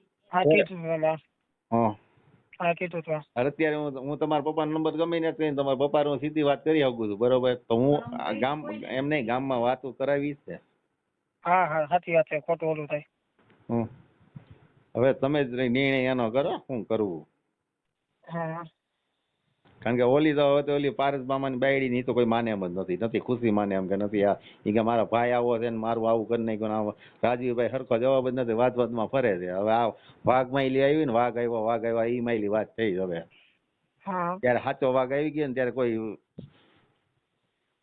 અત્યારે હું તમારા પપ્પાનો નંબર ગમે ને કહીને તમારા પપ્પા હું સીધી વાત કરી શકું છું, બરોબર. તો હું ગામ એમ નહીં, ગામમાં વાતો કરાવી છે. હા હા સાચી વાત છે, ખોટું ઓલું થાય. હવે તમે જ નિર્ણય એનો કરો શું કરવું. હા કારણ કે ઓલી તો હવે તો ઓલી પારસ મામાની બાયડી ની તો કોઈ માને એમ જ નથી ખુશી માને એમ કે નથી. આ ઈ કે મારા ભાઈ આવો છે ને મારું આવું કરી નાખ્યું. રાજીવભાઈ સરખો જવાબ જ નથી, વાતમાં ફરે છે. હવે આ વાઘ માયલી આવી ને, વાઘ આવ્યો ઈ માયલી વાત થઈ. હવે ત્યારે સાચો વાઘ આવી ગયો ને ત્યારે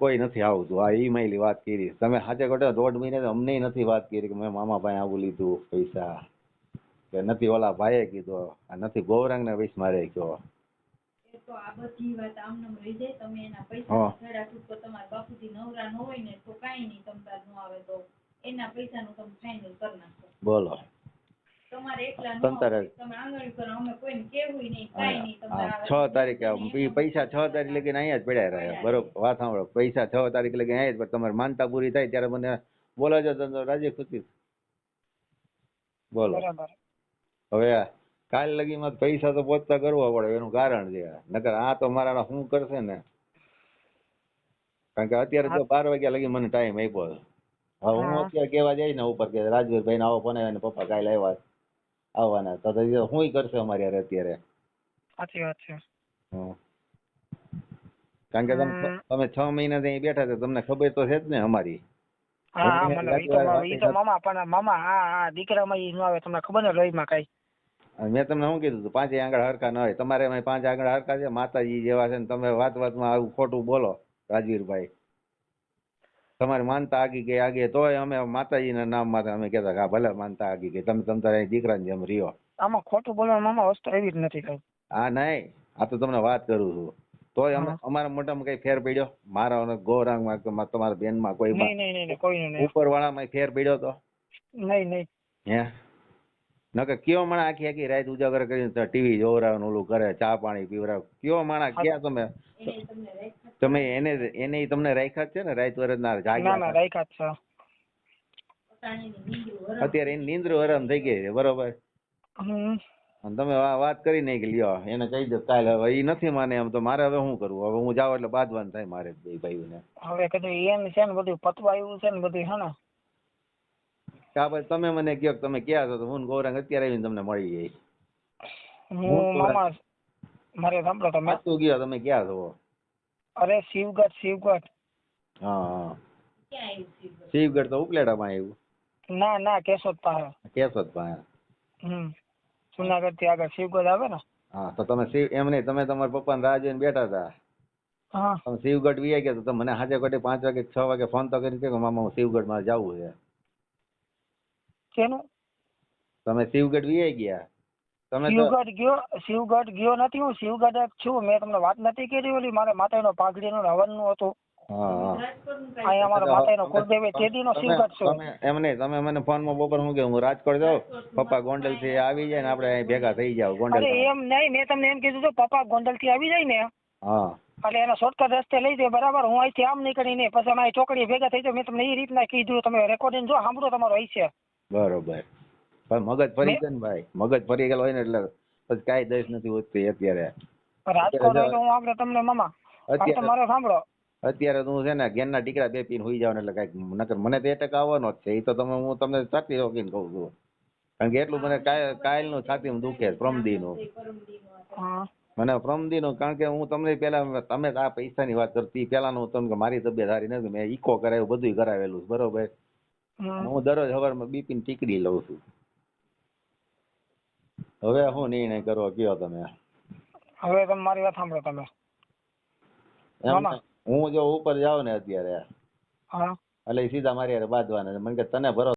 કોઈ નથી આવતું. આ ઈ માયલી વાત કરી. તમે સાચે ખોટે 1.5 મહિને અમને નથી વાત કરી કે મેં મામા ભાઈ આવું લીધું પૈસા, કે નથી ઓલા ભાઈએ કીધો, નથી ગૌરાંગ ને વૈશ મારે કયો. તો આ બધી વાત આમનામ રહી જાય. તમે એના પૈસા છેડા છૂટકો તમારા બાપુજી નવરા ન હોય ને તો કાંઈ નહીં, તમતાર ન આવે તો એના પૈસાનું તમે ફાઇનલ કરી નાખો. બોલો તમારે એકલા ન આવે, તમે આંગળી કરો, અમે કોઈને કહેવું નહીં, કાંઈ નહીં. તમે 6 તારીખે પૈસા 6 તારીખ લગીને અહીંયા જ પડ્યા રહ્યા, બરોબર. વાત સાંભળો, પૈસા 6 તારીખ લગીને અહીંયા જ, પણ તમારે માનતા પૂરી થાય ત્યારે મને બોલાવજો, તો રાજી ખુશી બોલો. હવે કાલ લગીમાં પૈસા તો પહોંચતા કરવા પડે, એનું કારણ છે. નકર આ તો મારા શું કરશે ને, કારણ કે અત્યારે તો 12 વાગ્યા લગી મને ટાઈમ આપ્યો. હવે હું અત્યારે કેવા જાય ને ઉપર કે રાજવીરભાઈ આવો ફોન આવ્યો ને પપ્પા કાલે આવવાના, તો શું કરશે અમારે યાર અત્યારે. સાચી વાત છે. કારણ કે તમે 6 મહિના અહીં બેઠા છો, તમને ખબર તો છે જ ને અમારી. હા મને ઈ તો મામા, પણ મામા હા દીકરામાં ઈ ન આવે, તમને ખબર ને લોહીમાં કઈ. મેં તમને શું કીધું હતું, 5 આંગળ હરખા ન હોય. તમારે 5 આંગળ હરખા છે, માતાજી જેવા છે ને તમે વાતમાં આવું ખોટું બોલો રાજવીરભાઈ. તમારી માનતા આગી ગઈ આગે તોય અમે માતાજીના નામ માટે અમે કહેતા કે ભલે માનતા આગી ગઈ, તમે તમારા દીકરાની જેમ રહ્યો. આમાં ખોટું બોલવા મામા વસ્તુ એવી જ નથી કઈ. હા નહીં, આ તો તમને વાત કરું છું. તોય અમારા મોઢામાં કઈ ફેર પડ્યો? મારા ગૌરાંગમાં તમારા બેનમાં કોઈ નહીં ઉપર વાળામાં ફેર પડ્યો તો નહીં. હે નકર કયો માણસ આખી રાત ઉજાગર કરીને ટીવી જોવરાવ ઓલું કરે, ચા પાણી પીવરાવ, કયો માણસ ક્યાં તમે એને તમને રાખ્યા છે ને રાત વરસ ના રાખ્યા છે. અત્યારે એની નીંદર હરામ થઈ ગઈ છે, બરોબર. તમે વાત કરી નહીં કે લ્યો એને કહી દો કાલે. હવે એ નથી માને એમ તો મારે હવે શું કરવું? હવે હું જાઉં એટલે બાંધવાનું થાય મારે બે ભાઈઓને. હવે કીધું એમ છે ને બધું પતવા આવ્યું છે ને બધું, હે ને. કા ભાઈ તમે મને કહો તમે ક્યાં છો, તો હું ગૌરાંગ અત્યારે આવીને તમને મળી જઈશ. હું મામા મારે સાંભળો તમે તું ગયો તમે ક્યાં છો? અરે શિવગઢ. હા શિવગઢ તો ઉપલેટામાં આવ્યું. ના કેશોદ પાસે. જુનાગઢ થી આગળ શિવગઢ આવે ને. હા તો તમે એમ નહીં, તમે તમારા પપ્પા રાહ જોઈને બેઠા હતા. તમે શિવગઢ વી ગયા તો મને હાજે કોટે 5 વાગે 6 વાગે ફોન તો કરી કે મામા હું શિવગઢ માં જવું છે. શેનું? તમે શિવગઢ વી ગયા તમે તો શિવગઢ ગયો નથી. હું શિવગઢ જ છું. મેં તમને વાત નથી કરી ઓલી મારે માતાનો પાઘડીનું હવનનું હતું. અહીંયા અમારા માતાનો કુળદેવી તેદીનો શિવગઢ છું. એમ નહીં, તમે મને ફોનમાં બપોર હું કે હું રાજકોટ જાઉં, પપ્પા ગોંડલ થી આવી જાય ને આપણે અહીં ભેગા થઈ જાવ ગોંડલ. અરે એમ નહીં, મેં તમને એમ કીધું પપ્પા ગોંડલ થી આવી જાય ને એટલે એનો શોર્ટકટ રસ્તે લઈ જાય બરાબર. હું અહીંથી આમ નીકળીને પછી અમે ચોકડીએ ભેગા થઈ જાય. મેં તમને એ રીતના કીધું. તમે રેકોર્ડિંગ જો સાંભળો તમારો અહીં છે. બરોબર. પણ મગજ ફરી જાય ને ભાઈ, મગજ ફરી ગયેલો હોય ને એટલે પછી કાંઈ દઈશ નથી હોતી અત્યારે. રાજકોટ હોય તો હું આગળ તમને મામા મારે સાંભળો. અત્યારે તો હું છે ને ઘેરના ટીકરા 2 પીને હુઈ જાવ એટલે કાંઈક નકર મને તો એટેક આવવાનો જ છે. એ તો હું તમને સાચી રોકીને કહું છું. કારણ કે એટલું મને કાયલનું છાતીમાં દુખે પ્રમદીનું. મને પ્રમદીનું, કારણ કે હું તમને પેલા તમે આ પૈસાની વાત કરતી પેલાનું તમને મારી તબિયત સારી નથી, મેં ઈકો કરાવ્યું બધું કરાવેલું બરોબર. હું દરરોજ સવારમાં બીપીની ટીકડી લઉં છું. હવે શું નિર્ણય કરવો કયો તમે? હવે તમે મારી વાત સાંભળો. તમે હું જો ઉપર જાઉં ને અત્યારે એટલે સીધા મારી હારે બાંધવાના. મને કે તને ભરોસો